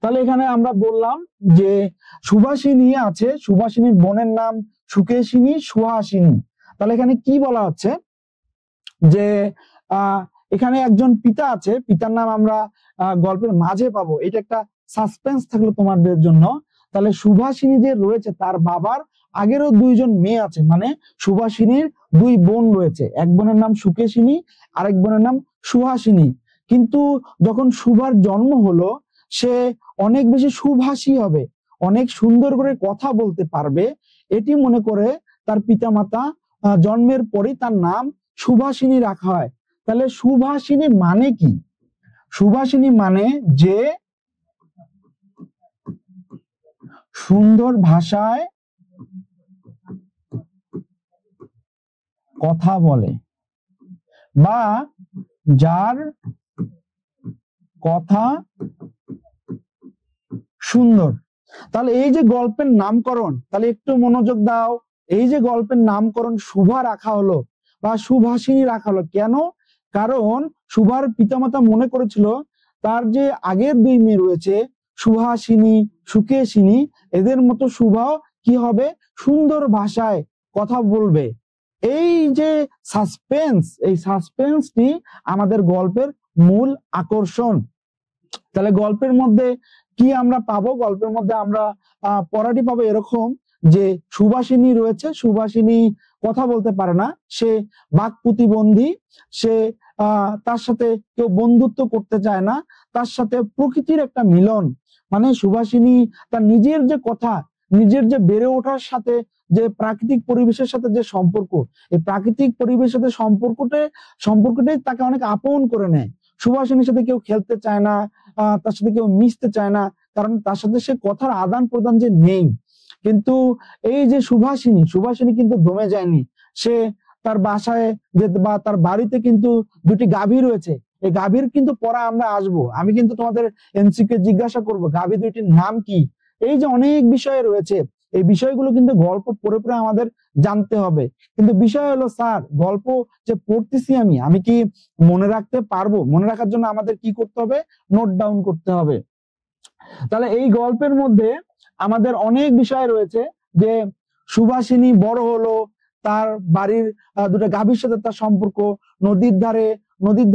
Speaker 1: তাহলে এখানে আমরা বললাম যে সুভাষিনী আছে, সুভাষিনীর বোনের নাম সুকেশিনী, সুহাসিনী। তাহলে এখানে কি বলা হচ্ছে যে এখানে একজন পিতা আছে, পিতার নাম আমরা গল্পের মাঝে পাবো। এটা একটা সাসপেন্স থাকলো তোমাদের জন্য। তাহলে সুভাষিনী যে রয়েছে তার বাবার আগেরও দুইজন মেয়ে আছে, মানে সুভাষিনীর দুই বোন রয়েছে, এক বোনের নাম সুকেশিনী, আরেক বোনের নাম সুহাসিনী। কিন্তু যখন সুভার জন্ম হলো সে অনেক বেশি সুভাষী হবে, অনেক সুন্দর করে কথা বলতে পারবে, এটি মনে করে তার পিতামাতা জন্মের পরই তার নাম সুভাষিনী রাখা হয়। তাহলে সুভাষিনী মানে কি? সুভাষিনী মানে যে সুন্দর ভাষায় কথা বলে বা যার কথা সুন্দর। তাহলে এই যে গল্পের নামকরণ, তাহলে একটু মনোযোগ দাও, এই যে গল্পের নামকরণ সুভা রাখা হলো বা সুভাষিনী রাখা হলো কেন? কারণ সুভার পিতামাতা মনে করেছিল তার যে আগের দুই মেয়ে রয়েছে সুহাসিনী, সুকেশিনী, এদের মতো সুভাও কি হবে? সুন্দর ভাষায় কথা বলবে। এই যে সাসপেন্স, এই সাসপেন্সটি আমাদের গল্পের মূল আকর্ষণ। তাহলে গল্পের মধ্যে কি আমরা পাবো? গল্পের মধ্যে আমরা পড়াটি পাবো এরকম যে সুভাষিনী রয়েছে, সুভাষিনী কথা বলতে পারে না, সে বাক প্রতিবন্ধী, সে তার সাথে কেউ বন্ধুত্ব করতে চায় না, তার সাথে প্রকৃতির একটা মিলন, মানে সুভাষিনী তার নিজের যে কথা, নিজের যে বেড়ে ওঠার সাথে যে প্রাকৃতিক পরিবেশের সাথে যে সম্পর্ক, এই প্রাকৃতিক পরিবেশের সাথে সম্পর্কটাই তাকে অনেক আপন করে নেয়। সুভাষিনীর সাথে কেউ খেলতে চায় না, তার সাথে কেউ মিশতে চায় না, কারণ তার সাথে সে কথার আদান প্রদান যে নেই। কিন্তু এই যে সুভাষিনী, সুভাষিনী কিন্তু দমে যায়নি। সে তার বাসায় যে বা তার বাড়িতে কিন্তু দুটি গাভী রয়েছে, এই গাভীর কিন্তু পড়া আমরা আসবো, আমি কিন্তু তোমাদের এমসিকিউ জিজ্ঞাসা করব গাভী দুইটির নাম কি। এই যে অনেক বিষয় রয়েছে, এই বিষয়গুলো কিন্তু গল্প পড়ে পড়ে আমাদের জানতে হবে। কিন্তু বিষয় হলো স্যার গল্প যে পড়তেছি আমি কি মনে রাখতে পারবো? মনে রাখার জন্য আমাদের কি করতে হবে? নোট ডাউন করতে হবে। তাহলে এই গল্পের মধ্যে আমাদের অনেক বিষয় রয়েছে যে সুভাষিনী বড় হলো, তার বাড়ির দুটো গাভীর সাথে তার সম্পর্ক, নদীর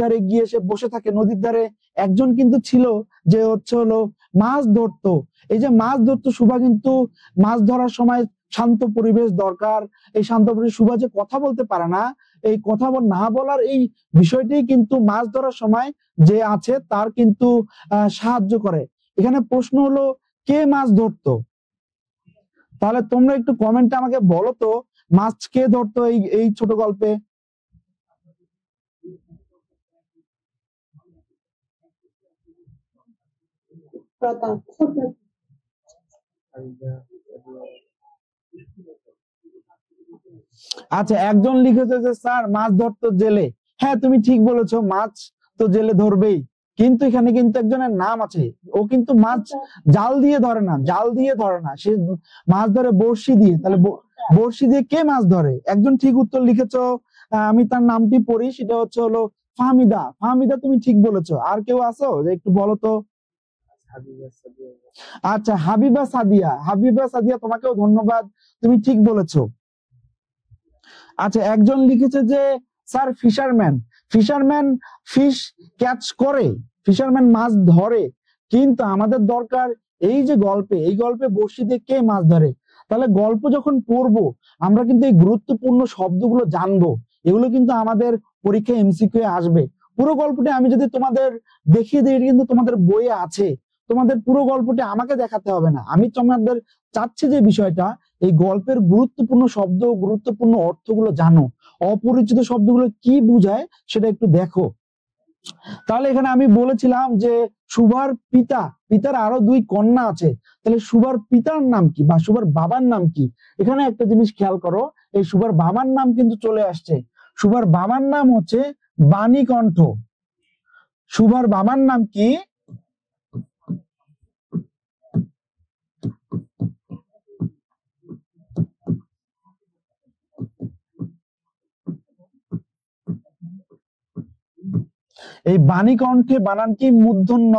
Speaker 1: ধারে গিয়ে সে বসে থাকে। নদীর ধারে একজন কিন্তু ছিল যে হলো মাছ ধরতো। এই যে মাছ ধরতো সুভা, কিন্তু মাছ ধরার সময় শান্ত পরিবেশ দরকার। এই শান্ত পরিবেশ, সুভা যে কথা বলতে পারে না, এই কথা না বলার এই বিষয়টি কিন্তু মাছ ধরার সময় যে আছে তার কিন্তু সাহায্য করে। এখানে প্রশ্ন হলো কে মাছ ধরতো? তাহলে তোমরা একটু কমেন্টে আমাকে বলো তো মাছ কে ধরতো এই ছোট গল্পে?
Speaker 2: প্রতাপ।
Speaker 1: আচ্ছা, একজন লিখেছে যে স্যার মাছ ধরতো জেলে। হ্যাঁ তুমি ঠিক বলেছো, মাছ তো জেলে ধরবেই, কিন্তু এখানে কিন্তু একজনের নাম আছে, ও কিন্তু মাছ জাল দিয়ে ধরে না, সে মাছ ধরে বড়শি দিয়ে। তাহলে বড়শি দিয়ে কে মাছ ধরে? একজন ঠিক উত্তর লিখেছো, আমি তার নামটি পড়ি, সেটা হলো ফাহমিদা। ফাহমিদা তুমি ঠিক বলেছো। আর কেউ আছো যে একটু বলো তো? আচ্ছা, হাবিবা সাদিয়া। হাবিবা সাদিয়া, তোমাকেও ধন্যবাদ, তুমি ঠিক বলেছো। আচ্ছা, একজন লিখেছে যে sir fisherman. Fisherman fish catch করে, ফিশারম্যান মাছ ধরে, কিন্তু আমাদের দরকার এই যে এই গল্পে বড়শি দিয়ে কে মাছ ধরে। তাহলে গল্প যখন পড়বো আমরা কিন্তু এই গুরুত্বপূর্ণ শব্দগুলো জানবো, এগুলো কিন্তু আমাদের পরীক্ষায় এমসিকিউ আসবে। পুরো গল্পটি আমি যদি তোমাদের দেখিয়ে দিই, এটা কিন্তু তোমাদের বইয়ে আছে, তোমাদের পুরো গল্পটি আমাকে দেখাতে হবে না। আমি তোমাদের চাচ্ছি যে বিষয়টা, এই গল্পের গুরুত্বপূর্ণ শব্দ, গুরুত্বপূর্ণ অর্থগুলো জানো, অপরিচিত শব্দগুলো কি বুঝায় সেটা একটু দেখো। তাহলে এখানে আমি বলেছিলাম যে সুভার পিতার আরো দুই কন্যা আছে। তাহলে সুভার পিতার নাম কি বা সুভার বাবার নাম কি? এখানে একটা জিনিস খেয়াল করো, এই সুভার বাবার নাম কিন্তু চলে আসছে। সুভার বাবার নাম হচ্ছে বাণীকণ্ঠ। সুভার বাবার নাম কি? এই বাণী কণ্ঠে বানান কি মূর্ধন্য।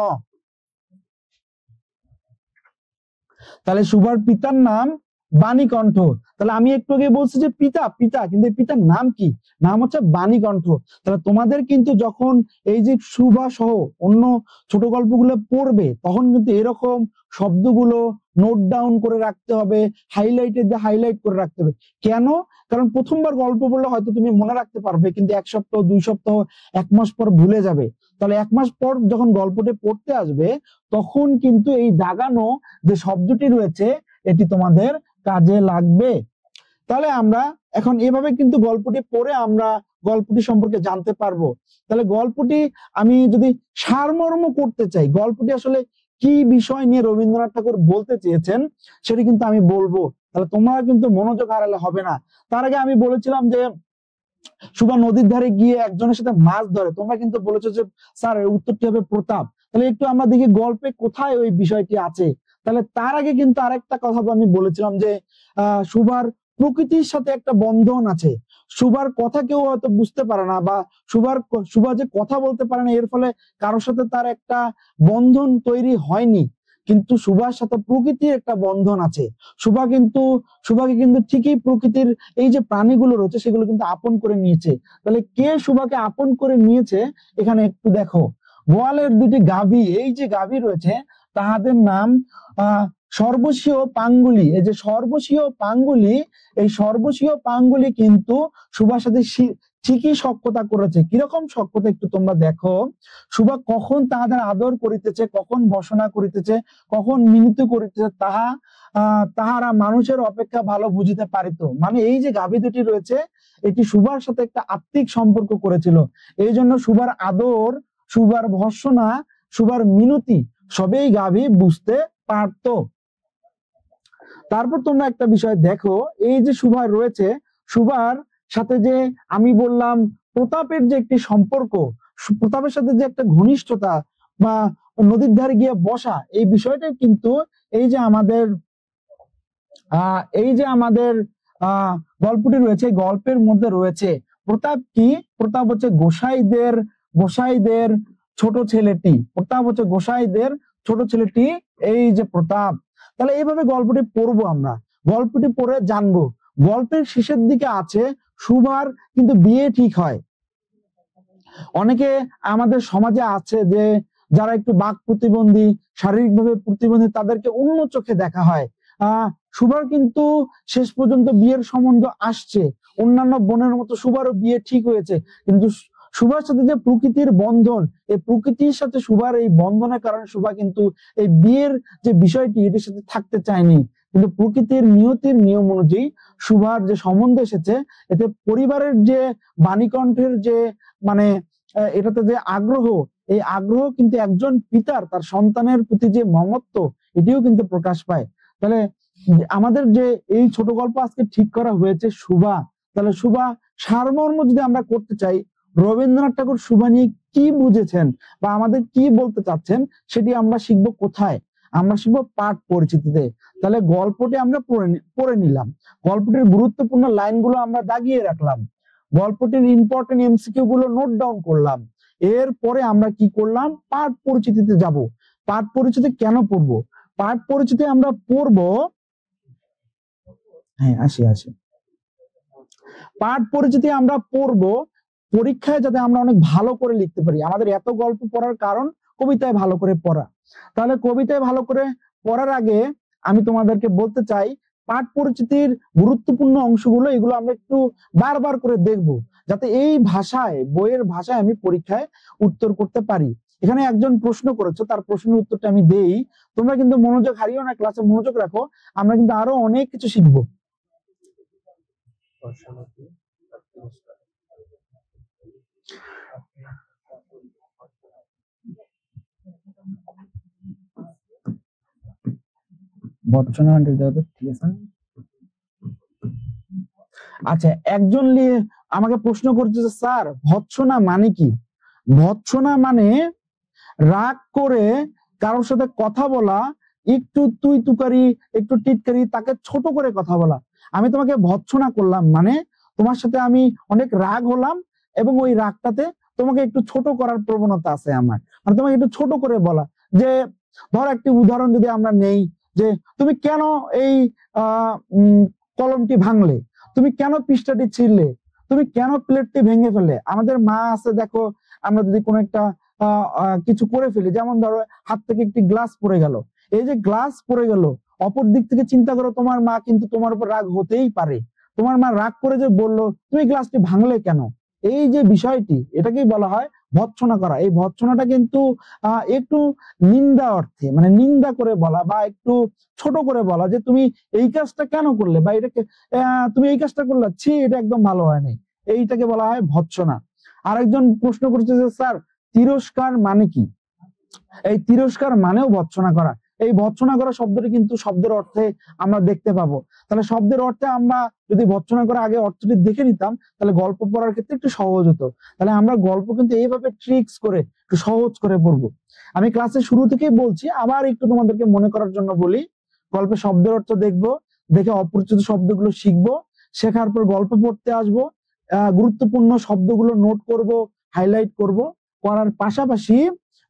Speaker 1: তাহলে শুভার পিতার নাম বাণীকণ্ঠ। তাহলে আমি একটু আগে বলছি যে পিতা পিতা, কিন্তু এই পিতার নাম কি? নাম হচ্ছে বাণীকণ্ঠ। তাহলে তোমাদের কিন্তু যখন এই যে শুভা সহ অন্য ছোট গল্পগুলো পড়বে তখন কিন্তু এরকম শব্দগুলো নোট ডাউন করে রাখতে হবে, হাইলাইটেড দিয়ে হাইলাইট করে রাখতে হবে। কেন? কারণ প্রথমবার গল্প পড়লে হয়তো তুমি মনে রাখতে পারবে, কিন্তু 1 সপ্তাহ 2 সপ্তাহ 1 মাস পর ভুলে যাবে। তাহলে 1 মাস পর যখন গল্পটি পড়তে আসবে তখন কিন্তু এই দাগানো যে শব্দটি রয়েছে এটি তোমাদের কাজে লাগবে। তাহলে আমরা এখন এভাবে কিন্তু গল্পটি পড়ে আমরা গল্পটি সম্পর্কে জানতে পারবো। তাহলে গল্পটি আমি যদি সারমর্ম করতে চাই, গল্পটি আসলে কি বিষয় নিয়ে রবীন্দ্রনাথ ঠাকুর বলতে চেয়েছেন সেটি কিন্তু আমি বলবো। তাহলে তোমরা কিন্তু মনোযোগ হারালে হবে না। তার আগে আমি বলেছিলাম যে সুভা নদীর ধারে গিয়ে একজনের সাথে মাছ ধরে, তোমরা কিন্তু বলেছো যে স্যার এর উত্তরটি হবে প্রতাপ। তাহলে একটু আমরা দেখি গল্পে কোথায় ওই বিষয়টি আছে। তাহলে তার আগে কিন্তু আরেকটা কথা আমি বলেছিলাম যে সুভার প্রকৃতির সাথে একটা বন্ধন আছে। সুভার কথা কেউ হয়তো বুঝতে পারে না, বা সুভা যে কথা বলতে পারে না, এর ফলে কারোর সাথে তার একটা বন্ধন তৈরি হয়নি, কিন্তু সুভার সাথে প্রকৃতির একটা বন্ধন আছে। সুভাকে কিন্তু ঠিকই প্রকৃতির এই যে প্রাণীগুলো রয়েছে সেগুলো কিন্তু আপন করে নিয়েছে। তাহলে কে সুভাকে আপন করে নিয়েছে এখানে একটু দেখো। গোয়ালের 2টি গাভী, এই যে গাভী রয়েছে তাহাদের নাম সর্বস্বীয় পাঙ্গুলি। এই যে সর্বস্বীয় পাঙ্গুলি, এই সর্বস্বীয় পাঙ্গুলি কিন্তু সুভার সাথে ঠিকই সখ্যতা করেছে। কিরকম সখ্যতা একটু তোমরা দেখো। সুভা কখন তাহাদের আদর করিতেছে, কখন বসনা করিতেছে, কখন মিনতি করিতেছে, তাহারা মানুষের অপেক্ষা ভালো বুঝিতে পারিত। মানে এই যে গাভী 2টি রয়েছে এটি সুভার সাথে একটা আত্মিক সম্পর্ক করেছিল। এই জন্য সুভার আদর, সুভার ভর্সনা, সুভার মিনতি সবেই গাভী বুঝতে পারত। তারপর তোমরা একটা বিষয় দেখো, এই যে সুভা রয়েছে, সুভার সাথে যে আমি বললাম প্রতাপের যে একটি সম্পর্ক, প্রতাপের সাথে যে একটা ঘনিষ্ঠতা বা নদীর ধারে গিয়ে বসা, এই বিষয়টা কিন্তু এই যে আমাদের গল্পটি রয়েছে, গল্পের মধ্যে রয়েছে। প্রতাপ কি? প্রতাপ হচ্ছে গোসাইদের ছোট ছেলেটি। প্রতাপ হচ্ছে গোসাইদের ছোট ছেলেটি, এই যে প্রতাপ। তাহলে এইভাবে গল্পটি পড়বো আমরা, গল্পটি পড়ে জানবো। গল্পের শেষের দিকে আছে সুভার কিন্তু বিয়ে ঠিক হয়। অনেকে আমাদের সমাজে আছে যে যারা একটু বাক প্রতিবন্ধী, শারীরিকভাবে প্রতিবন্ধী, তাদেরকে অন্য চোখে দেখা হয়। সুভার কিন্তু শেষ পর্যন্ত বিয়ের সম্বন্ধ আসছে, অন্যান্য বোনের মতো সুভারও বিয়ে ঠিক হয়েছে। কিন্তু সুভার সাথে যে প্রকৃতির বন্ধন, এই প্রকৃতির সাথে সুভার এই বন্ধনের কারণে সুভা কিন্তু এই বিয়ের যে বিষয়টি এটির সাথে থাকতে চায়নি। কিন্তু প্রকৃতির নিয়তির নিয়ম অনুযায়ী সুভার যে সম্বন্ধ এসেছে, এতে পরিবারের যে বাণীকণ্ঠের যে মানে এটাতে যে আগ্রহ, এই আগ্রহ কিন্তু একজন পিতার তার সন্তানের প্রতি যে মমত্ব, এটিও কিন্তু প্রকাশ পায়। তাহলে আমাদের যে এই ছোট গল্প আজকে ঠিক করা হয়েছে সুভা। তাহলে সুভা সারমর্ম যদি আমরা করতে চাই, রবীন্দ্রনাথ ঠাকুর সুভা নিয়ে কি বুঝেছেন বা আমাদের কি বলতে চাচ্ছেন, সেটি আমরা শিখবো কোথায়? আমরা শিখবো পাঠ পরিচিতিতে। তাহলে গল্পটি আমরা পড়ে নিলাম, গল্পটির গুরুত্বপূর্ণ লাইনগুলো আমরা দাগিয়ে রাখলাম, গল্পটির ইম্পর্টেন্ট এমসিকিউ গুলো নোট ডাউন করলাম। এরপরে আমরা কি করলাম? পাঠ পরিচিতিতে যাব। পাঠ পরিচিতি কেন পড়বো? পাঠ পরিচিতি আমরা পড়বো, হ্যাঁ আসি। পাঠ পরিচিতি আমরা পড়বো পরীক্ষায় যাতে আমরা অনেক ভালো করে লিখতে পারি। আমাদের এত গল্প পড়ার কারণ কবিতায় ভালো করে পড়া। তাহলে কবিতায় ভালো করে পড়ার আগে আমি তোমাদেরকে বলতে চাই, পাঠ পরিচিতির গুরুত্বপূর্ণ অংশগুলো এগুলো আমরা একটু বারবার করে দেখব, যাতে এই ভাষায়, বইয়ের ভাষায় আমি পরীক্ষায় উত্তর করতে পারি। এখানে একজন প্রশ্ন করেছে, তার প্রশ্নের উত্তরটা আমি দেই। তোমরা কিন্তু মনোযোগ হারিও না, ক্লাসে মনোযোগ রাখো, আমরা কিন্তু আরো অনেক কিছু শিখবো। আচ্ছা, একজন আমাকে প্রশ্ন করছে যে স্যার ভৎসনা মানে কি? ভৎসনা মানে রাগ করে কারোর সাথে কথা বলা, একটু তুই তুকারি, একটু টিটকারি, তাকে ছোট করে কথা বলা। আমি তোমাকে ভৎসনা করলাম মানে তোমার সাথে আমি অনেক রাগ হলাম এবং ওই রাগটাতে তোমাকে একটু ছোট করার প্রবণতা আছে আমার, মানে তোমাকে একটু ছোট করে বলা, যে ধর একটি উদাহরণ যদি আমরা নেই, যে তুমি কেন এই কলমটি ভাঙলে, তুমি কেন পৃষ্ঠাটি ছিঁড়লে, তুমি কেন প্লেটটি ভেঙে ফেলে। আমাদের মা আছে, দেখো আমরা যদি কোনো একটা কিছু করে ফেলি, যেমন ধরো হাত থেকে একটি গ্লাস পড়ে গেল, এই যে গ্লাস পড়ে গেল, অপর দিক থেকে চিন্তা করো, তোমার মা কিন্তু তোমার উপর রাগ হতেই পারে। তোমার মা রাগ করে যে বললো তুমি গ্লাসটি ভাঙলে কেন, এই যে বিষয়টি, এটাকেই বলা হয় ভৎসনা করা। এই ভৎসনাটা কিন্তু একটু নিন্দা অর্থে, মানে নিন্দা করে বলা বা একটু ছোট করে বলা, যে তুমি এই কাজটা কেন করলে, বা এটাকে তুমি এই কাজটা করলে, ছি এটা একদম ভালো হয়নি, এইটাকে বলা হয় ভৎসনা। আরেকজন প্রশ্ন করছে যে স্যার তিরস্কার মানে কি? এই তিরস্কার মানেও ভৎসনা করা। এই ভৎসনা করা শব্দটি কিন্তু শব্দের অর্থে আমরা দেখতে পাবো। তাহলে শব্দের অর্থে আমরা যদি ভৎসনা করা আগে অর্থটি দেখে নিতাম, তাহলে গল্প পড়ার ক্ষেত্রে একটু সহজ হতো। তাহলে আমরা গল্প কিন্তু এইভাবে ট্রিক্স করে একটু সহজ করে পড়বো। আমি ক্লাসের শুরু থেকেই বলছি, আবার একটু তোমাদেরকে মনে করার জন্য বলি, গল্পে শব্দের অর্থ দেখবো, দেখে অপরিচিত শব্দগুলো শিখবো, শেখার পর গল্প পড়তে আসবো, গুরুত্বপূর্ণ শব্দগুলো নোট করব, হাইলাইট করব, করার পাশাপাশি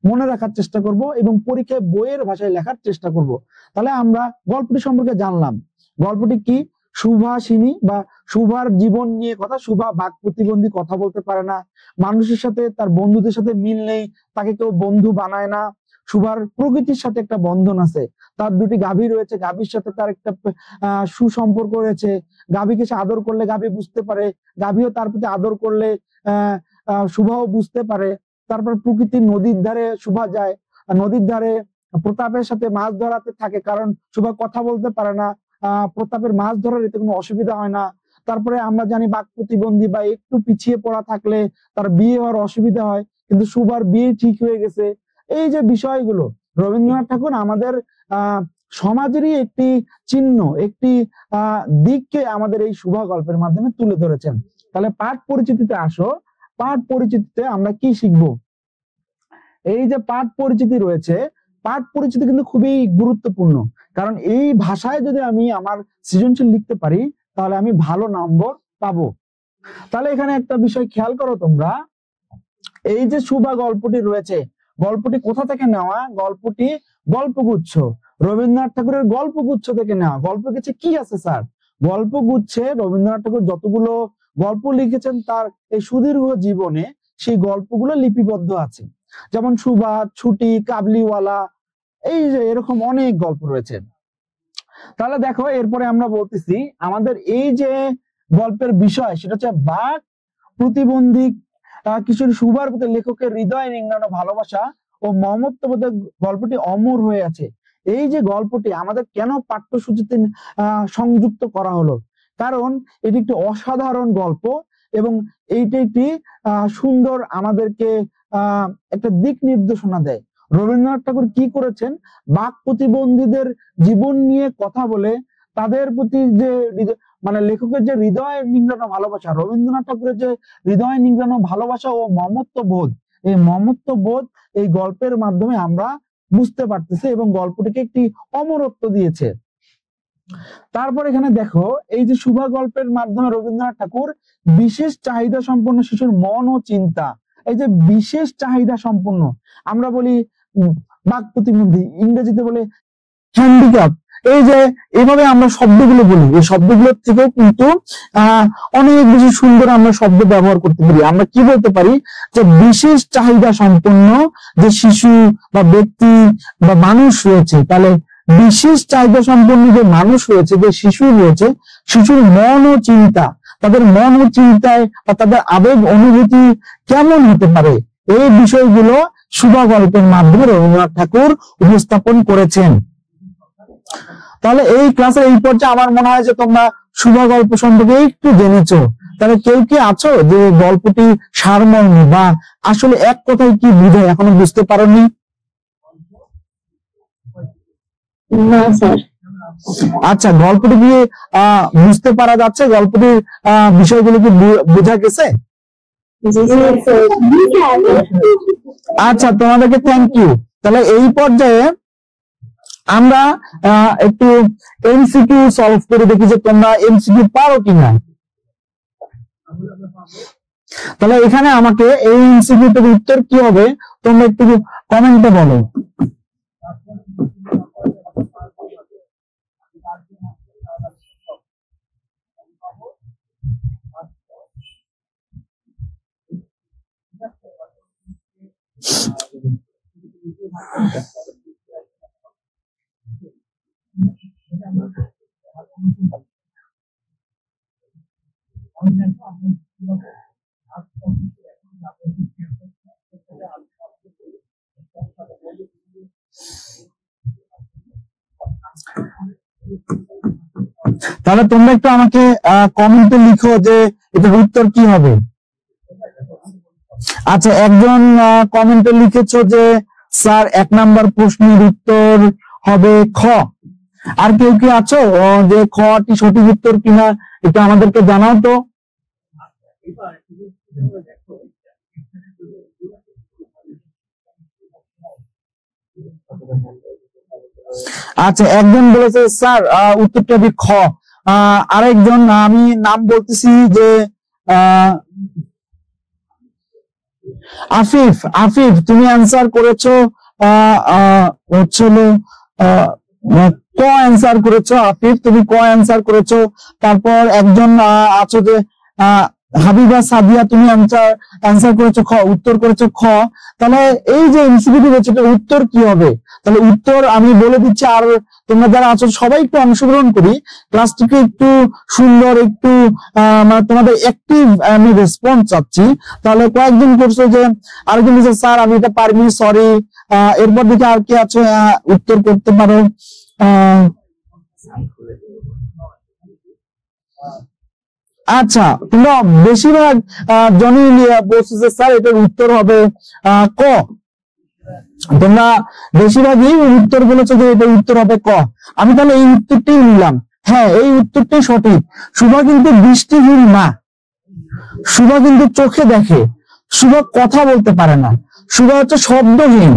Speaker 1: মনে রাখার চেষ্টা করব এবং পরীক্ষায় বইয়ের ভাষায় লেখার চেষ্টা করব। তাহলে আমরা গল্পটি সম্পর্কে জানলাম। গল্পটি কি? সুভাষিনী বা সুভার জীবন নিয়ে কথা। সুভা বাক প্রতিবন্ধী, কথা বলতে পারে না, মানুষের সাথে তার বন্ধুদের সাথে মিল নেই, তাকে কেউ বন্ধু বানায় না। সুভার প্রকৃতির সাথে একটা বন্ধন আছে, তার দুটি গাভী রয়েছে, গাভীর সাথে তার একটা সুসম্পর্ক রয়েছে। গাভীকে সে আদর করলে গাভী বুঝতে পারে, গাভীও তার প্রতি আদর করলে সুভাও বুঝতে পারে। তারপর প্রকৃতির নদীর ধারে সুভা যায়, নদীর ধারে প্রতাপের সাথে মাছ ধরাতে থাকে, কারণ সুভা কথা বলতে পারে না, প্রতাপের মাছ ধরার এতে কোনো অসুবিধা হয় না। তারপরে আমরা জানি বাক প্রতিবন্ধী বা একটু পিছিয়ে পড়া থাকলে তার বিয়ে হওয়ার অসুবিধা হয়, কিন্তু সুভার বিয়ে ঠিক হয়ে গেছে। এই যে বিষয়গুলো রবীন্দ্রনাথ ঠাকুর আমাদের সমাজেরই একটি চিহ্ন, একটি দিককে আমাদের এই সুভা গল্পের মাধ্যমে তুলে ধরেছেন। তাহলে পাঠ পরিচিতিতে আসো। পাঠ পরিচিতিতে আমরা কি শিখবো? এই যে পাঠ পরিচিতি রয়েছে, পাঠ পরিচিতি কিন্তু খুবই গুরুত্বপূর্ণ, কারণ এই ভাষায় যদি আমি আমার সৃজনশীল লিখতে পারি তাহলে আমি ভালো নম্বর পাবো। তাহলে এখানে একটা বিষয় খেয়াল করো তোমরা, এই যে সুভা গল্পটি রয়েছে, গল্পটি কোথা থেকে নেওয়া? গল্পটি গল্পগুচ্ছ, রবীন্দ্রনাথ ঠাকুরের গল্পগুচ্ছ থেকে নেওয়া। গল্পগুচ্ছে কি আছে স্যার? গল্পগুচ্ছে রবীন্দ্রনাথ ঠাকুর যতগুলো গল্প লিখেছেন তার এই সুদীর্ঘ জীবনে, সেই গল্পগুলো লিপিবদ্ধ আছে। যেমন সুভা, ছুটি, কাবলিওয়ালা, এই যে এরকম অনেক গল্প রয়েছে। তাহলে দেখো এরপরে আমরা বলতেছি আমাদের এই যে গল্পের বিষয়, সেটা হচ্ছে বাক প্রতিবন্ধী কিশোরী সুভার প্রতি লেখকের হৃদয় নিংড়ানো ভালোবাসা ও মমত্ববোধের গল্পটি অমর হয়ে আছে। এই যে গল্পটি আমাদের কেন পাঠ্যসূচিতে সংযুক্ত করা হলো? কারণ এটি একটি অসাধারণ গল্প এবং এইটি একটি সুন্দর আমাদেরকে একটা দিক নির্দেশনা দেয়। রবীন্দ্রনাথ ঠাকুর কি করেছেন? বাক প্রতিবন্ধীদের জীবন নিয়ে কথা বলে তাদের প্রতি যে মানে লেখকের যে হৃদয় নিংড়ানো ভালোবাসা, রবীন্দ্রনাথ ঠাকুরের যে হৃদয় নিংড়ানো ভালোবাসা ও মমত্ব বোধ, এই মমত্ব বোধ এই গল্পের মাধ্যমে আমরা বুঝতে পারতেছি এবং গল্পটিকে একটি অমরত্ব দিয়েছে। তারপর এখানে দেখো এই যে সুভা গল্পের মাধ্যমে রবীন্দ্রনাথ ঠাকুর বিশেষ চাহিদা সম্পন্ন শিশুর মন ও চিন্তা, এই যে বিশেষ চাহিদা সম্পন্ন, আমরা বলি বাক প্রতিবন্ধী, ইংরেজিতে বলে হ্যান্ডিক্যাপ, এই যে এইভাবে আমরা শব্দগুলো বলি, এই শব্দগুলোর থেকেও কিন্তু অনেক বেশি সুন্দর আমরা শব্দ ব্যবহার করতে পারি। আমরা কি বলতে পারি? যে বিশেষ চাহিদা সম্পন্ন যে শিশু বা ব্যক্তি বা মানুষ রয়েছে, তাহলে বিশেষ চাহিদা সম্পন্ন যে মানুষ রয়েছে, যে শিশু রয়েছে, শিশুর মন ও চিন্তা, তাদের মন ও চিন্তায় বা তাদের আবেগ অনুভূতি কেমন হতে পারে, এই বিষয়গুলো সুভা গল্পের মাধ্যমে রবীন্দ্রনাথ ঠাকুর উপস্থাপন করেছেন। তাহলে এই ক্লাসের এই পর্যায়ে আমার মনে হয় যে তোমরা সুভা গল্প সম্পর্কে একটু জেনেছো। তাহলে কেউ কি আছো যে গল্পটি সারমর্ম বা আসলে এক কথায় কি বুঝায় এখনো বুঝতে পারোনি?
Speaker 2: না স্যার।
Speaker 1: আচ্ছা, গল্পটি কি বুঝতে পারা যাচ্ছে? গল্পটির বিষয়গুলো কি বোঝা গেছে? আচ্ছা, তোমাদেরকে থ্যাংক ইউ। তাহলে এই পর্যায়ে আমরা একটু এমসিকিউ সলভ করে দেখি যে তোমরা এমসিকিউ পারো কিনা। তাহলে এখানে আমাকে এই এমসিকিউটার উত্তর কি হবে তোমরা একটু কমেন্টে বলো। তাহলে তোমরা একটু আমাকে কমেন্টে লিখো যে এটার উত্তর কি হবে। আচ্ছা, একজন কমেন্টে লিখেছো যে স্যার 1 নাম্বার প্রশ্নের উত্তর হবে খ। আর কেউ কি আছো যে খটি সঠিক উত্তর কিনা এটা আমাদেরকে জানাও তো। আচ্ছা, একজন বলেছে স্যার উত্তরটা হবে খ। আরেকজন, আমি নাম বলতেছি যে আফিফ, আফিফ তুমি অ্যান্সার করেছো হচ্ছিল ক অ্যান্সার করেছো। আফিফ তুমি ক অ্যান্সার করেছো। তারপর একজন আছো যে হাবিবা সাদিয়া তুমি অ্যান্সার করেছো খ, উত্তর করেছো খ। তাহলে এই যে এমসিকিউ রয়েছে এটার উত্তর কি হবে? তাহলে উত্তর আমি বলে দিচ্ছি, আর তোমরা যারা আছো সবাই একটু অংশগ্রহণ করি, ক্লাসটিকে একটু সুন্দর, একটু মানে তোমাদের অ্যাক্টিভ আমি রেসপন্স চাচ্ছি। তাহলে কয়েকজন করছো যে, আরেকজন বলছে স্যার আমি এটা পারিনি, সরি। এরপর দেখে আর কি আছে উত্তর করতে পারো। আচ্ছা, তোমরা বেশিরভাগ জনই বলছো যে স্যার এটার উত্তর হবে ক। তোমরা বেশিরভাগই উত্তর বলেছো যে এটার উত্তর হবে ক। আমি তাহলে এই উত্তরটাই নিলাম। হ্যাঁ, এই উত্তরটাই সঠিক। শুভা কিন্তু দৃষ্টিহীন না, শুভা কিন্তু চোখে দেখে, শুভা কথা বলতে পারে না, শুভা হচ্ছে শব্দহীন।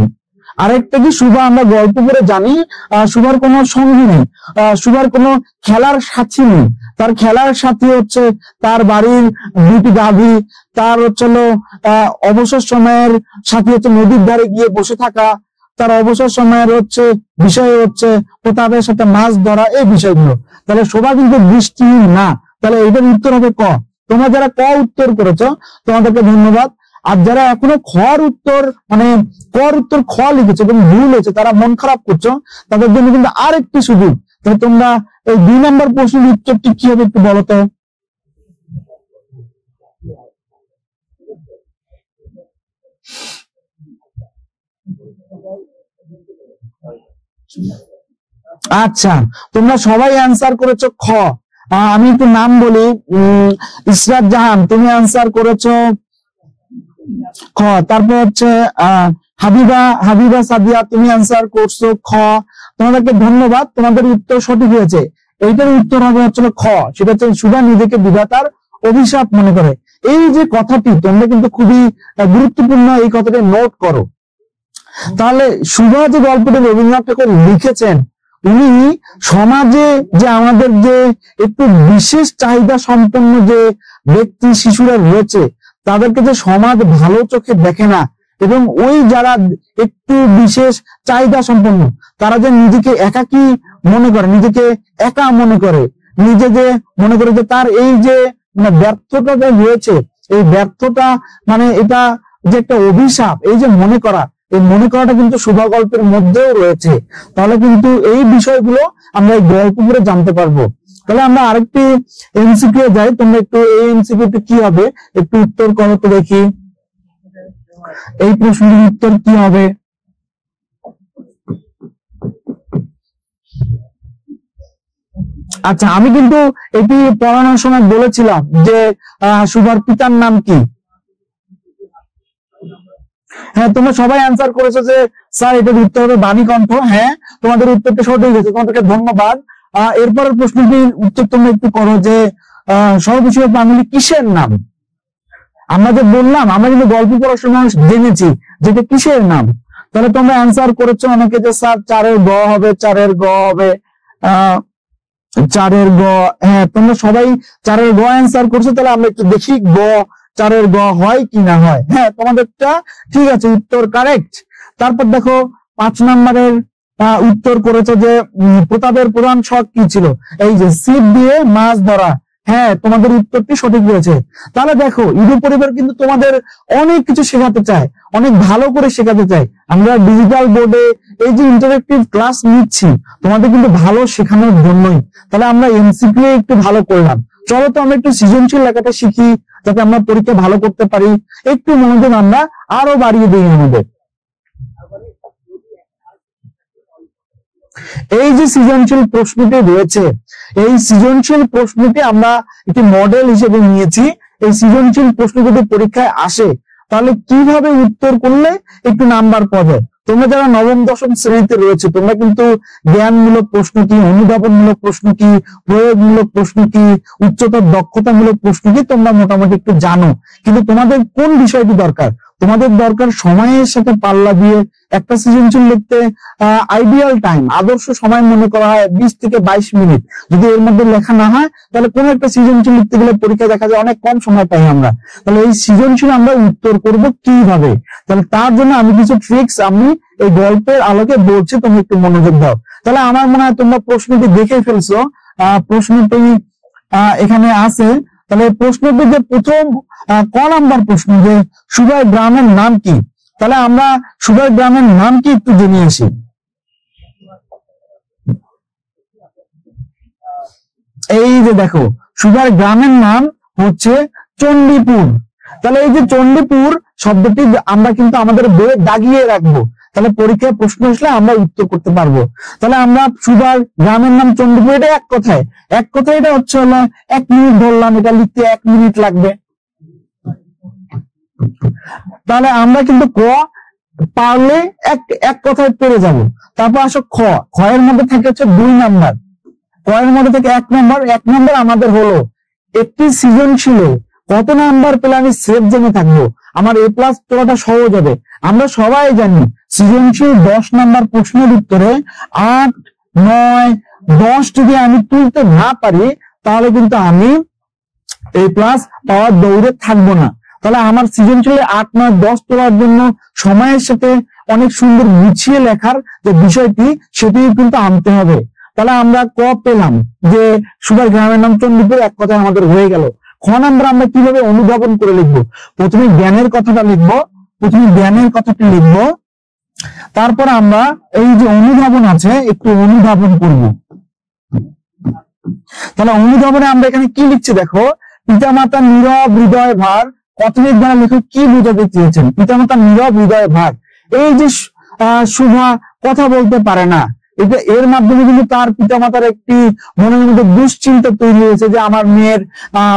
Speaker 1: আরেকটা কি, শুভা আমরা গল্প করে জানি শুভার কোনো সঙ্গী নেই, শুভার কোনো খেলার সাথী নেই। তার খেলার সাথী হচ্ছে তার বাড়ির 2টি গাভী। তার হচ্ছে অবসর সময়ের সাথী হচ্ছে নদীর ধারে গিয়ে বসে থাকা। তার অবসর সময়ের বিষয় হচ্ছে তাদের সাথে মাছ ধরা, এই বিষয়গুলো। তাহলে শোভা কিন্তু দৃষ্টিহীন না। তাহলে এটার উত্তর হবে ক। তোমরা যারা ক উত্তর করেছো তোমাদেরকে ধন্যবাদ। আর যারা এখনো খর উত্তর মানে কর উত্তর খ লিখেছে এবং ভুল হয়েছে, তারা মন খারাপ করছো, তাদের জন্য কিন্তু আর একটি সুযোগ। তাহলে তোমরা এই 2 নম্বর প্রশ্নের উত্তরটি কি হবে একটু বলো তো। আচ্ছা, তোমরা সবাই অ্যান্সার করেছো খ। আমি একটু নাম বলি, ইসরাত জাহান তুমি অ্যান্সার করেছো খ। তারপর হচ্ছে হাবিবা সাদিয়া তুমি অ্যান্সার করছো খ। তোমাদেরকে ধন্যবাদ, তোমাদের উত্তর সঠিক হয়েছে। এইটার উত্তর হবে হচ্ছে খ, সেটা হচ্ছে সুধা নিজেকে বিধাতার অভিশাপ মনে করে। এই যে কথাটি তোমরা কিন্তু খুবই গুরুত্বপূর্ণ, এই কথাটি নোট করো। তাহলে সুধা যে গল্পটি রবীন্দ্রনাথ ঠাকুর লিখেছেন, উনি সমাজে যে আমাদের যে একটু বিশেষ চাহিদা সম্পন্ন যে ব্যক্তি শিশুরা রয়েছে, তাদেরকে যে সমাজ ভালো চোখে দেখে না, এবং ওই যারা একটু বিশেষ চাহিদা সম্পন্ন তারা যে নিজেকে একাকী মনে করে, নিজেকে একা মনে করে, নিজে যে মনে করে যে তার এই যে ব্যর্থতা রয়েছে, এই ব্যর্থতা মানে এটা যে একটা অভিশাপ, এই যে মনে করা, এই মনে করাটা কিন্তু শুভা গল্পের মধ্যেও রয়েছে। তাহলে কিন্তু এই বিষয়গুলো আমরা এই গল্প করে জানতে পারবো। তাহলে আমরা আরেকটি এমসিকিউ যাই, তোমরা একটু এই এমসিকিউটি কি হবে একটু উত্তর করো তো দেখি। এই প্রশ্নের উত্তর কি হবে? আচ্ছা, আমি কিন্তু এটি পড়ানোর সময় বলেছিলাম যে শুভার পিতার নাম কি। হ্যাঁ, তোমরা সবাই অ্যান্সার করেছো যে স্যার এটার উত্তর হবে বাণীকণ্ঠ। হ্যাঁ, তোমাদের উত্তরটা সঠিক হয়েছে, তোমাদেরকে ধন্যবাদ। এরপরের প্রশ্নটির উত্তর তোমরা একটু করো যে সর্ববিষয় বাঙালি কিসের নাম? আমরা যে বললাম, আমরা কিন্তু গল্প পড়ার সময় জেনেছি যেটা কিসের নাম। তাহলে তোমরা অ্যান্সার করেছো অনেকে যে স্যার 4-এর গ হবে, 4-এর গ হবে, 4-এর গ। হ্যাঁ, তোমরা সবাই 4-এর গ অ্যান্সার করছো। তাহলে আমরা একটু দেখি গ 4-এর গ হয় কি না হয়। হ্যাঁ, তোমাদেরটা ঠিক আছে, উত্তর কারেক্ট। তারপর দেখো 5 নম্বরের উত্তর করেছে যে প্রতাপের প্রধান শখ কি ছিল? এই যে ছিপ দিয়ে মাছ ধরা। হ্যাঁ, তোমাদের উত্তরটি সঠিক হয়েছে। তাহলে দেখো, ইদু পরিবার কিন্তু তোমাদের অনেক কিছু শেখাতে চায়, অনেক ভালো করে শেখাতে চায়। আমরা ডিজিটাল বোর্ডে এই যে ইন্টারেক্টিভ ক্লাস নিচ্ছি তোমাদের কিন্তু ভালো শেখানোর জন্যই। তাহলে আমরা এমসিকিউ একটু ভালো করলাম। চলো তো আমরা একটু সৃজনশীল লেখাটা শিখি, যাতে আমরা পরীক্ষা ভালো করতে পারি। একটু মনোযোগ আমরা আরো বাড়িয়ে দিই আমাদের। এই যে সৃজনশীল প্রশ্নটি রয়েছে, এই সৃজনশীল প্রশ্নটি আমরা একটি মডেল হিসেবে নিয়েছি। এই সৃজনশীল প্রশ্ন যদি পরীক্ষায় আসে তাহলে কিভাবে উত্তর করলে একটু নাম্বার পাবে। তোমরা যারা নবম দশম শ্রেণীতে রয়েছে তোমরা কিন্তু জ্ঞানমূলক প্রশ্ন কি, অনুধাবনমূলক প্রশ্ন কি, প্রয়োগমূলক প্রশ্ন কি, উচ্চতর দক্ষতামূলক প্রশ্ন কি তোমরা মোটামুটি একটু জানো। কিন্তু তোমাদের কোন বিষয়টি দরকার? তোমাদের দরকার সময়ের সাথে পাল্লা দিয়ে একটা সৃজনশীল লিখতে আইডিয়াল টাইম, আদর্শ সময় মনে করা হয় 20 থেকে 22 মিনিট। যদি এর মধ্যে লেখা না হয় তাহলে কোন একটা সৃজনশীল লিখতে গেলে পরীক্ষা দেখা যায় অনেক কম সময় পাই আমরা। তাহলে এই সৃজনশীল আমরা উত্তর করব কিভাবে? তাহলে তার জন্য আমি কিছু ট্রিক্স আমি এই গল্পের আলোকে বলছি, তুমি একটু মনোযোগ দাও। তাহলে আমার মনে হয় তোমরা প্রশ্নটি দেখে ফেলছো। প্রশ্নটি এখানে আছে। তাহলে প্রশ্নটি যে প্রথম ক নাম্বার প্রশ্ন, যে সুবাই গ্রামের নাম কি? তাহলে আমরা সুবাই গ্রামের নাম কি একটু জেনে আসি। এই যে দেখো, সুবাই গ্রামের নাম হচ্ছে চণ্ডীপুর। তাহলে এই যে চণ্ডীপুর শব্দটি আমরা কিন্তু আমাদের বইয়ে দাগিয়ে রাখবো, তাহলে পরীক্ষায় প্রশ্ন আসলে আমরা উত্তর করতে পারবো। তাহলে আমরা সুবাই গ্রামের নাম চণ্ডীপুর, এটা এক কথায় এটা হচ্ছে হলো 1 মিনিট ধরলাম, এটা লিখতে 1 মিনিট লাগবে। তাহলে আমরা কিন্তু ক পারলে এক কথায় পেরে যাব। তারপর আসো খ। খ এর মধ্যে থাকে হচ্ছে 2 নাম্বার, ক এর মধ্যে থেকে 1 নাম্বার। 1 নাম্বার আমাদের হলো একটি সৃজনশীলে কত নাম্বার পেলে আমি সেফ জেনে থাকবো, আমার এ প্লাস তোলাটা সহজ হবে। আমরা সবাই জানি সৃজনশীল 10 নাম্বার প্রশ্নের উত্তরে 8, 9, 10 যদি আমি তুলতে না পারি তাহলে কিন্তু আমি এ প্লাস পাওয়ার দৌড়ে থাকবো না। তাহলে আমার সৃজনশীলে 8, 9, 10 তোলার জন্য সময়ের সাথে অনেক সুন্দর গুছিয়ে লেখার যে বিষয়টি সেটি কিন্তু আনতে হবে। তাহলে আমরা ক পেলাম যে সুবাই গ্রামের নাম চণ্ডীপুর, এক কথায় আমাদের হয়ে গেল। খ নাম্বার আমরা কিভাবে অনুধাবন করে লিখবো? প্রথমে জ্ঞানের কথাটা লিখবো, তারপর আমরা এই যে অনুধাবন আছে একটু অনুধাবন করব। তাহলে অনুধাবনে আমরা এখানে কি লিখছি দেখো, পিতামাতা নীরব হৃদয় ভার। প্রাথমিক দ্বারা লেখক কি বোঝাতে চেয়েছেন? পিতামাতা নীরব হৃদয় ভার। এই যে শুভা কথা বলতে পারে না, এটা এর মাধ্যমে কিন্তু তার পিতামাতার একটি মনের মধ্যে দুশ্চিন্তা তৈরি হয়েছে যে আমার মেয়ের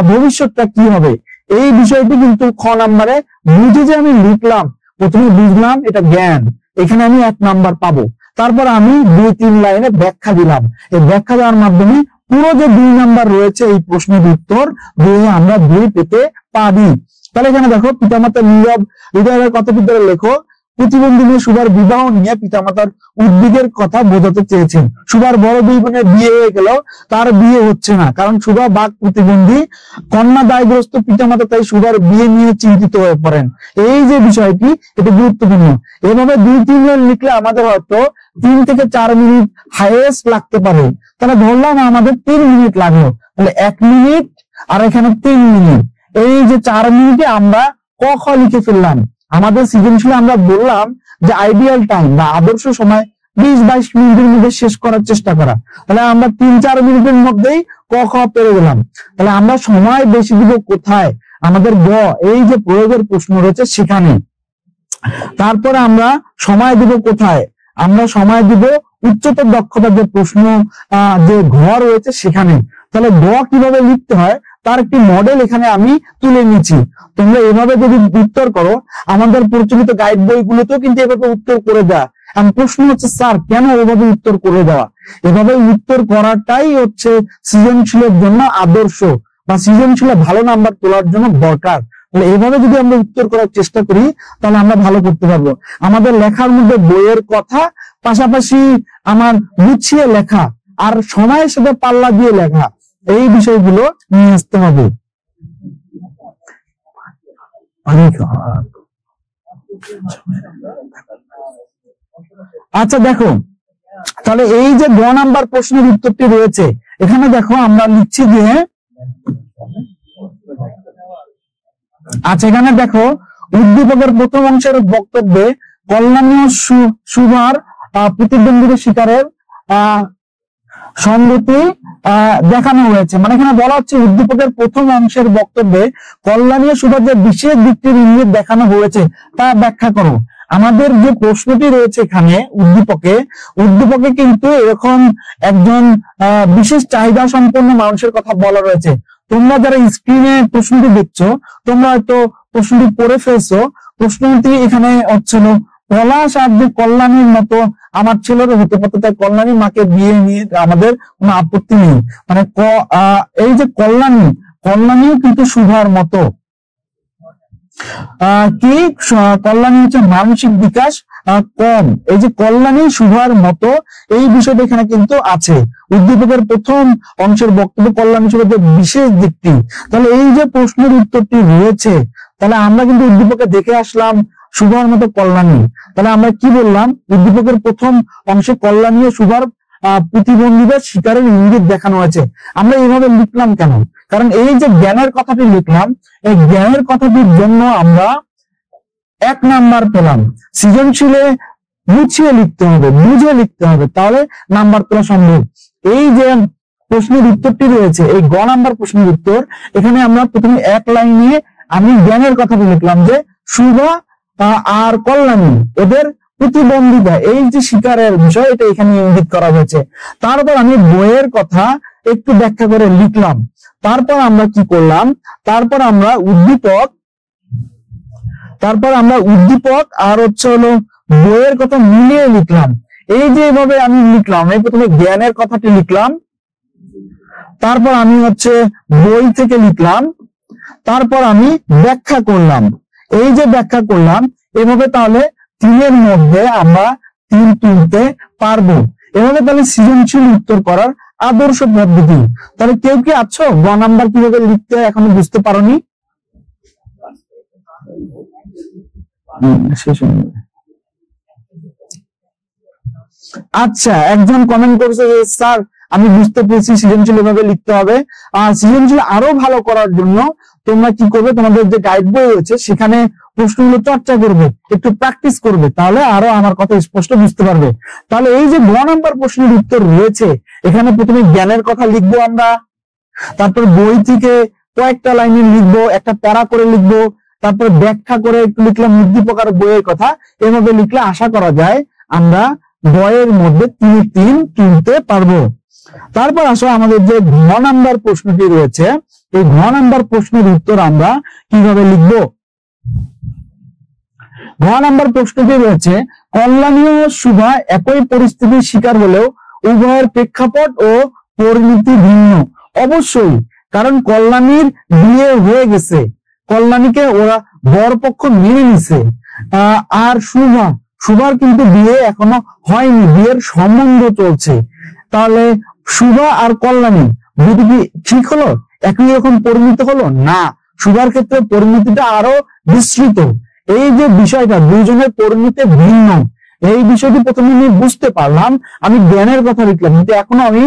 Speaker 1: ভবিষ্যৎটা কি হবে। এই বিষয়টি কিন্তু খ নাম্বারে বুঝে যে আমি লিখলাম, প্রথমে বুঝলাম এটা জ্ঞান, এখানে আমি 1 নাম্বার পাবো। তারপর আমি 2-3 লাইনে ব্যাখ্যা দিলাম, এই ব্যাখ্যা দেওয়ার মাধ্যমে পুরো যে 2 নাম্বার রয়েছে এই প্রশ্নের উত্তর দিয়ে আমরা 2 পেতে পারি। তাহলে এখানে দেখো, পিতামাতা নীরব হৃদয়ের কথা বিদ্যার লেখক প্রতিবন্ধী মেয়ে সুভার বিবাহ নিয়ে পিতামাতার উদ্বেগের কথা বোঝাতে চেয়েছেন। সুভার বড় 2 বোনের বিয়ে হয়ে গেল, তার বিয়ে হচ্ছে না, কারণ সুভা বাক প্রতিবন্ধী, কন্যা দায়গ্রস্ত পিতামাতা তাই সুভার বিয়ে নিয়ে চিন্তিত হয়ে পড়েন। এই যে বিষয়টি এটা গুরুত্বপূর্ণ। এভাবে 2-3 লাইন লিখলে আমাদের হয়তো 3 থেকে 4 মিনিট হাইয়েস্ট লাগতে পারে। তাহলে ধরলাম আমাদের 3 মিনিট লাগলো, তাহলে 1 মিনিট আর এখানে 3 মিনিট, এই যে 4 মিনিটে আমরা ক খ লিখে ফেললাম। আমাদের সৃজনশীলে আমরা বললাম যে আইডিয়াল টাইম বা আদর্শ সময় 20-22 মিনিটের মধ্যে শেষ করার চেষ্টা করা। তাহলে আমরা 3-4 মিনিটের মধ্যেই ক খ পেরে গেলাম। তাহলে আমরা সময় বেশি দিব কোথায়? আমাদের গ এই যে প্রয়োগের প্রশ্ন রয়েছে সেখানে। তারপরে আমরা সময় দিব কোথায়? আমরা সময় দিব উচ্চতর দক্ষতার যে প্রশ্ন যে ঘ রয়েছে সেখানে। তাহলে গ কিভাবে লিখতে হয় তার একটি মডেল এখানে আমি তুলে নিয়েছি। তোমরা এভাবে যদি উত্তর করো, আমাদের প্রচলিত গাইড বইগুলোতেও কিন্তু এভাবে উত্তর করে দেওয়া। আমি প্রশ্ন হচ্ছে স্যার কেন এভাবে উত্তর করে দেওয়া? এভাবে উত্তর করাটাই হচ্ছে সৃজনশীলের জন্য আদর্শ বা সৃজনশীলে ভালো নাম্বার তোলার জন্য দরকার। তাহলে এভাবে যদি আমরা উত্তর করার চেষ্টা করি তাহলে আমরা ভালো করতে পারবো। আমাদের লেখার মধ্যে বইয়ের কথা পাশাপাশি আমার গুছিয়ে লেখা আর সময়ের সাথে পাল্লা দিয়ে লেখা, এই বিষয়গুলো নিয়ে আসতে হবে। আচ্ছা দেখো, তাহলে এই যে গ নাম্বার প্রশ্নের উত্তরটি রয়েছে, এখানে দেখো আমরা লিখছি যে, আচ্ছা এখানে দেখো উদ্দীপকের প্রথম অংশের বক্তব্যে কল্যাণী ও সুভার প্রতিদ্বন্দ্বী শিকারের সংগতি দেখানো হয়েছে। মানে এখানে বলা হচ্ছে উদ্দীপকের প্রথম অংশের বক্তব্যে কল্যাণী ও সুভার যে বিশেষ দিকটির ইঙ্গিত দেখানো হয়েছে তা ব্যাখ্যা করো। আমাদের যে প্রশ্নটি রয়েছে এখানে উদ্দীপকে কিন্তু এরকম একজন বিশেষ চাহিদা সম্পন্ন মানুষের কথা বলা রয়েছে। তোমরা যারা স্ক্রিনে প্রশ্নটি দেখছো, তোমরা হয়তো প্রশ্নটি পড়ে ফেলছো। প্রশ্নটি এখানে হচ্ছিল পলাশ আর যে কল্যাণীর মতো আমার ছেলেরও হতে পারতো, তাই কল্যাণীর মাকে বিয়ে নিয়ে আমাদের কোনো আপত্তি নেই। মানে এই যে কল্যাণীও কিন্তু সুভার মতো কি কল্যাণী হচ্ছে মানসিক বিকাশ কম, এই যে কল্যাণী সুভার মতো এই বিষয়টা এখানে কিন্তু আছে। উদ্দীপকের প্রথম অংশের বক্তব্য কল্যাণী সুভার যে বিশেষ দিকটি, তাহলে এই যে প্রশ্নের উত্তরটি রয়েছে, তাহলে আমরা কিন্তু উদ্দীপকে দেখে আসলাম সুভার মতো কল্যাণী। তাহলে আমরা কি বললাম, উদ্দীপকের প্রথম অংশে কল্যাণী ও সুভার প্রতিবন্ধীদের শিকারের ইঙ্গিত দেখানো হয়েছে। আমরা এইভাবে লিখলাম কেন? কারণ এই যে জ্ঞানের কথাটি লিখলাম, এই জ্ঞানের কথাটির জন্য আমরা 1 নাম্বার পেলাম। সৃজনশীলে গুছিয়ে লিখতে হবে, বুঝে লিখতে হবে, তাহলে নাম্বার তোলা সম্ভব। এই যে প্রশ্নের উত্তরটি রয়েছে, এই গ নাম্বার প্রশ্নের উত্তর, এখানে আমরা প্রথমে 1 লাইনে আমি জ্ঞানের কথাটি লিখলাম যে সুভা আর কল্যাণী এদের প্রতিবন্ধিতা, এই যে শিকারের বিষয়, এটা এখানে ইঙ্গিত করা হয়েছে। তারপর আমি বইয়ের কথা একটু ব্যাখ্যা করে লিখলাম। তারপর আমরা কি করলাম, তারপর আমরা উদ্দীপক আর হলো বইয়ের কথা মিলিয়ে লিখলাম। এই যে এভাবে আমি লিখলাম, এই প্রথমে জ্ঞানের কথাটি লিখলাম, তারপর আমি বই থেকে লিখলাম, তারপর আমি ব্যাখ্যা করলাম। এই যে ব্যাখ্যা করলাম, এভাবে তাহলে 3-এর মধ্যে আমরা 3 তুলতে পারবো। এভাবে তাহলে সৃজনশীল উত্তর করার আদর্শ পদ্ধতি। তাহলে কেউ কি আছো গ নাম্বার কিভাবে লিখতে এখনো বুঝতে পারোনি? আচ্ছা, একজন কমেন্ট করেছে যে স্যার আমি বুঝতে পেরেছি সৃজনশীল ভাবে লিখতে হবে। আর সৃজনশীল আরো ভালো করার জন্য তোমরা কি করবে, তোমাদের যে গাইড বই রয়েছে সেখানে প্রশ্নগুলো চর্চা করবে, একটু প্র্যাকটিস করবে, তাহলে আরো আমার কথা স্পষ্ট বুঝতে পারবে। তাহলে এই যে গ নাম্বার প্রশ্নের উত্তর রয়েছে, এখানে প্রথমে জ্ঞানের কথা লিখবো আমরা, তারপর বই থেকে কয়েকটা লাইনে লিখবো, একটা প্যারা করে লিখবো, তারপর ব্যাখ্যা করে একটু লিখলাম উদ্দীপক আর বইয়ের কথা। এভাবে লিখলে আশা করা যায় আমরা বইয়ের মধ্যে 3 তুলতে পারবো। তারপর আসো আমাদের যে ঘ নাম্বার প্রশ্নটি রয়েছে, এই ঘ নাম্বার প্রশ্নের উত্তর আমরা কিভাবে লিখব। ঘ নাম্বার প্রশ্নটি রয়েছে কল্যাণী ও সুভা একই পরিস্থিতির শিকার হলেও উভয়ের প্রেক্ষাপট ও পরিণতি ভিন্ন। অবশ্যই, কারণ কল্যাণীর বিয়ে হয়ে গেছে, কল্যাণীকে ওরা বরপক্ষ মেনে নিছে, আর সুভার কিন্তু বিয়ে এখনো হয়নি, বিয়ের সম্বন্ধ চলছে। তাহলে সুভা আর কল্যাণী দুটি কি ঠিক হলো, একই রকম পরিণতি হলো? না, সুভার ক্ষেত্রে পরিণতিটা আরো বিস্তৃত। এই যে বিষয়টা দুইজনের পরিণতি ভিন্ন, এই বিষয়টি প্রথমে আমি বুঝতে পারলাম, আমি জ্ঞানের কথা লিখলাম, কিন্তু এখনো আমি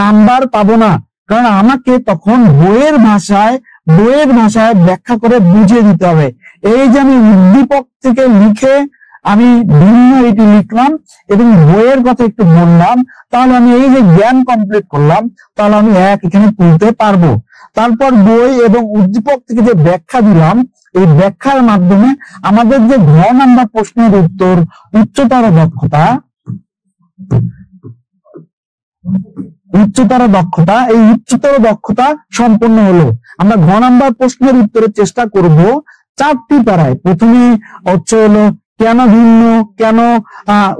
Speaker 1: নাম্বার পাবো না, কারণ আমাকে তখন বইয়ের ভাষায় ব্যাখ্যা করে বুঝিয়ে দিতে হবে। এই যে আমি উদ্দীপক থেকে লিখে আমি ভিন্ন এটি লিখলাম এবং বইয়ের কথা একটু বললাম, তাহলে আমি এই যে জ্ঞান কমপ্লিট করলাম, তাহলে আমি 1 এখানে তুলতে পারবো। তারপর বই এবং উদ্দীপক থেকে যে ব্যাখ্যা দিলাম, এই ব্যাখ্যার মাধ্যমে আমাদের যে ঘ নাম্বার প্রশ্নের উত্তর উচ্চতর দক্ষতা সম্পন্ন হলো। আমরা ঘ নাম্বার প্রশ্নের উত্তরের চেষ্টা করব 4টি প্যারায়। প্রথমে হলো কেন ভিন্ন, কেন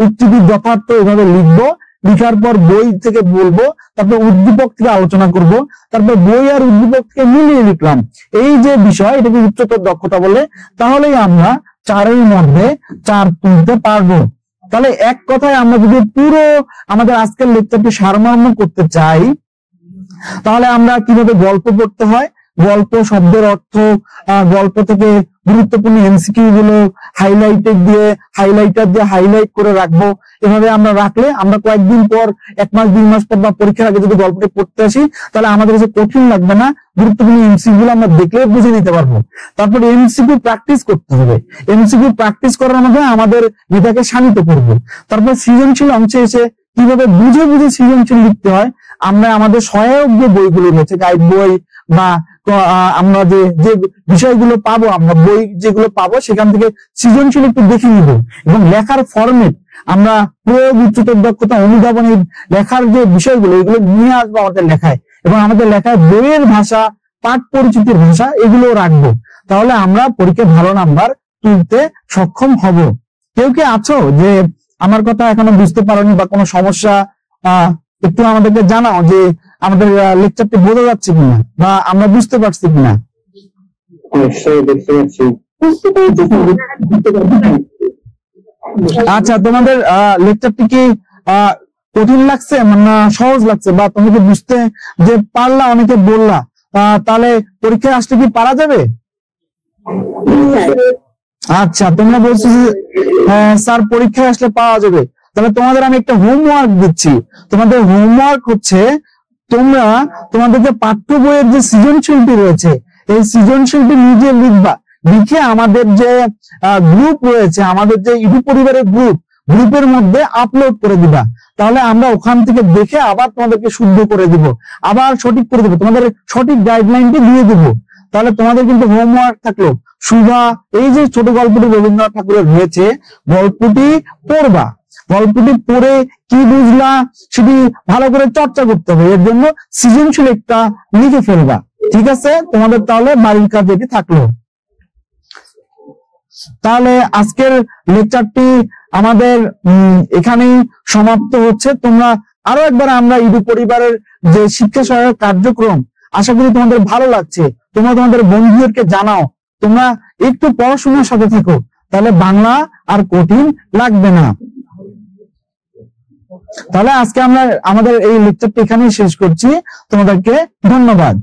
Speaker 1: উক্তিটি যথার্থ, এভাবে লিখবো। লিখার পর বই থেকে বলবো, তারপর উদ্দীপক থেকে আলোচনা করব, তারপর বই আর উদ্দীপক থেকে মিলিয়ে লিখলাম। এই যে বিষয়, এটাকে উচ্চতর দক্ষতা বলে। তাহলেই আমরা 4-এর মধ্যে 4 তুলতে পারবো। তাহলে এক কথায় আমরা যদি পুরো আমাদের আজকের লেকচারটি সারমর্ম করতে চাই, তাহলে আমরা কিভাবে গল্প পড়তে হয়, গল্প শব্দের অর্থ, গল্প থেকে গুরুত্বপূর্ণ এমসিকিউ গুলো হাইলাইটার দিয়ে হাইলাইট করে রাখবো। এভাবে আমরা রাখলে আমরা কয়েকদিন পর, 1 মাস 2 মাস পর বা পরীক্ষার আগে যদি গল্পটি পড়তে আসি, তাহলে আমাদের কাছে কঠিন লাগবে না, গুরুত্বপূর্ণ এমসিকিউ গুলো আমরা দেখলে বুঝে নিতে পারবো। তারপর এমসিকিউ প্র্যাকটিস করতে হবে। এমসিকিউ প্র্যাকটিস করার মাধ্যমে আমাদের মেধাকে শানিত করবে। তারপর সৃজনশীল অংশে এসে কিভাবে বুঝে বুঝে সৃজনশীল লিখতে হয়, আমরা আমাদের সহায়ক যে বইগুলো রয়েছে, গাইড বই বা আমরা যে যে বিষয়গুলো পাবো, আমরা বই যেগুলো পাবো সেখান থেকে সৃজনশীল একটু দেখে নিব। এবং লেখার ফরম্যাট, আমরা প্রয়োগ, উচ্চতর দক্ষতা, অনুধাবন, এই লেখার যে বিষয়গুলো এগুলো নিয়ে আসবো আমাদের লেখায়, এবং আমাদের লেখায় বইয়ের ভাষা, পাঠ পরিচিতির ভাষা এগুলো রাখবো। তাহলে আমরা পরীক্ষায় ভালো নাম্বার তুলতে সক্ষম হব। কেউ কি আছো যে আমার কথা এখনো বুঝতে পারোনি বা কোনো সমস্যা, একটু আমাদেরকে জানাও যে আমাদের লেকচারটি বোঝা যাচ্ছে কিনা বা আমরা বুঝতে পারছি কিনা। আচ্ছা, তোমাদের লেকচারটি কি কঠিন লাগছে না সহজ লাগছে, বা তোমাকে বুঝতে যে পারলা, অনেকে বললা, তাহলে পরীক্ষায় আসলে কি পারা যাবে? আচ্ছা, তোমরা বলছো যে স্যার পরীক্ষায় আসলে পাওয়া যাবে, তাহলে তোমাদের আমি একটা হোমওয়ার্ক দিচ্ছি। তোমাদের হোমওয়ার্ক হচ্ছে তোমরা তোমাদের যে পাঠ্য বইয়ের যে সৃজনশীলটি রয়েছে, এই সৃজনশীলটি নিজে লিখবা, লিখে আমাদের যে গ্রুপ রয়েছে, আমাদের যে ইডু পরিবারের গ্রুপের মধ্যে আপলোড করে দিবা। তাহলে আমরা ওখান থেকে দেখে আবার তোমাদেরকে শুদ্ধ করে দিব, আবার সঠিক করে দেবো, তোমাদের সঠিক গাইডলাইনটি দিয়ে দিব। তাহলে তোমাদের কিন্তু হোমওয়ার্ক থাকলো, সুভা এই যে ছোট গল্পটি রবীন্দ্রনাথ ঠাকুরের রয়েছে, গল্পটি পড়বা, গল্পটি পড়ে কি বুঝলা সেটি ভালো করে চর্চা করতে হবে। এর জন্য সৃজনশীল একটা লিখে ফেলবা, ঠিক আছে? তোমাদের তাহলে বাড়ির কাজ এটি থাকলো। তাহলে আজকের লেকচারটি আমাদের এখানেই সমাপ্ত হচ্ছে। তোমরা আরো একবার, আমরা ইডু পরিবারের যে শিক্ষা সহায়ক কার্যক্রম, আশা করি তোমাদের ভালো লাগছে। তোমরা তোমাদের বন্ধুদেরকে জানাও, তোমরা একটু পড়াশোনার সাথে থাকো, তাহলে বাংলা আর কঠিন লাগবে না। তাহলে আজকে আমরা আমাদের এই লেকচারটি এখানেই শেষ করছি। তোমাদেরকে ধন্যবাদ।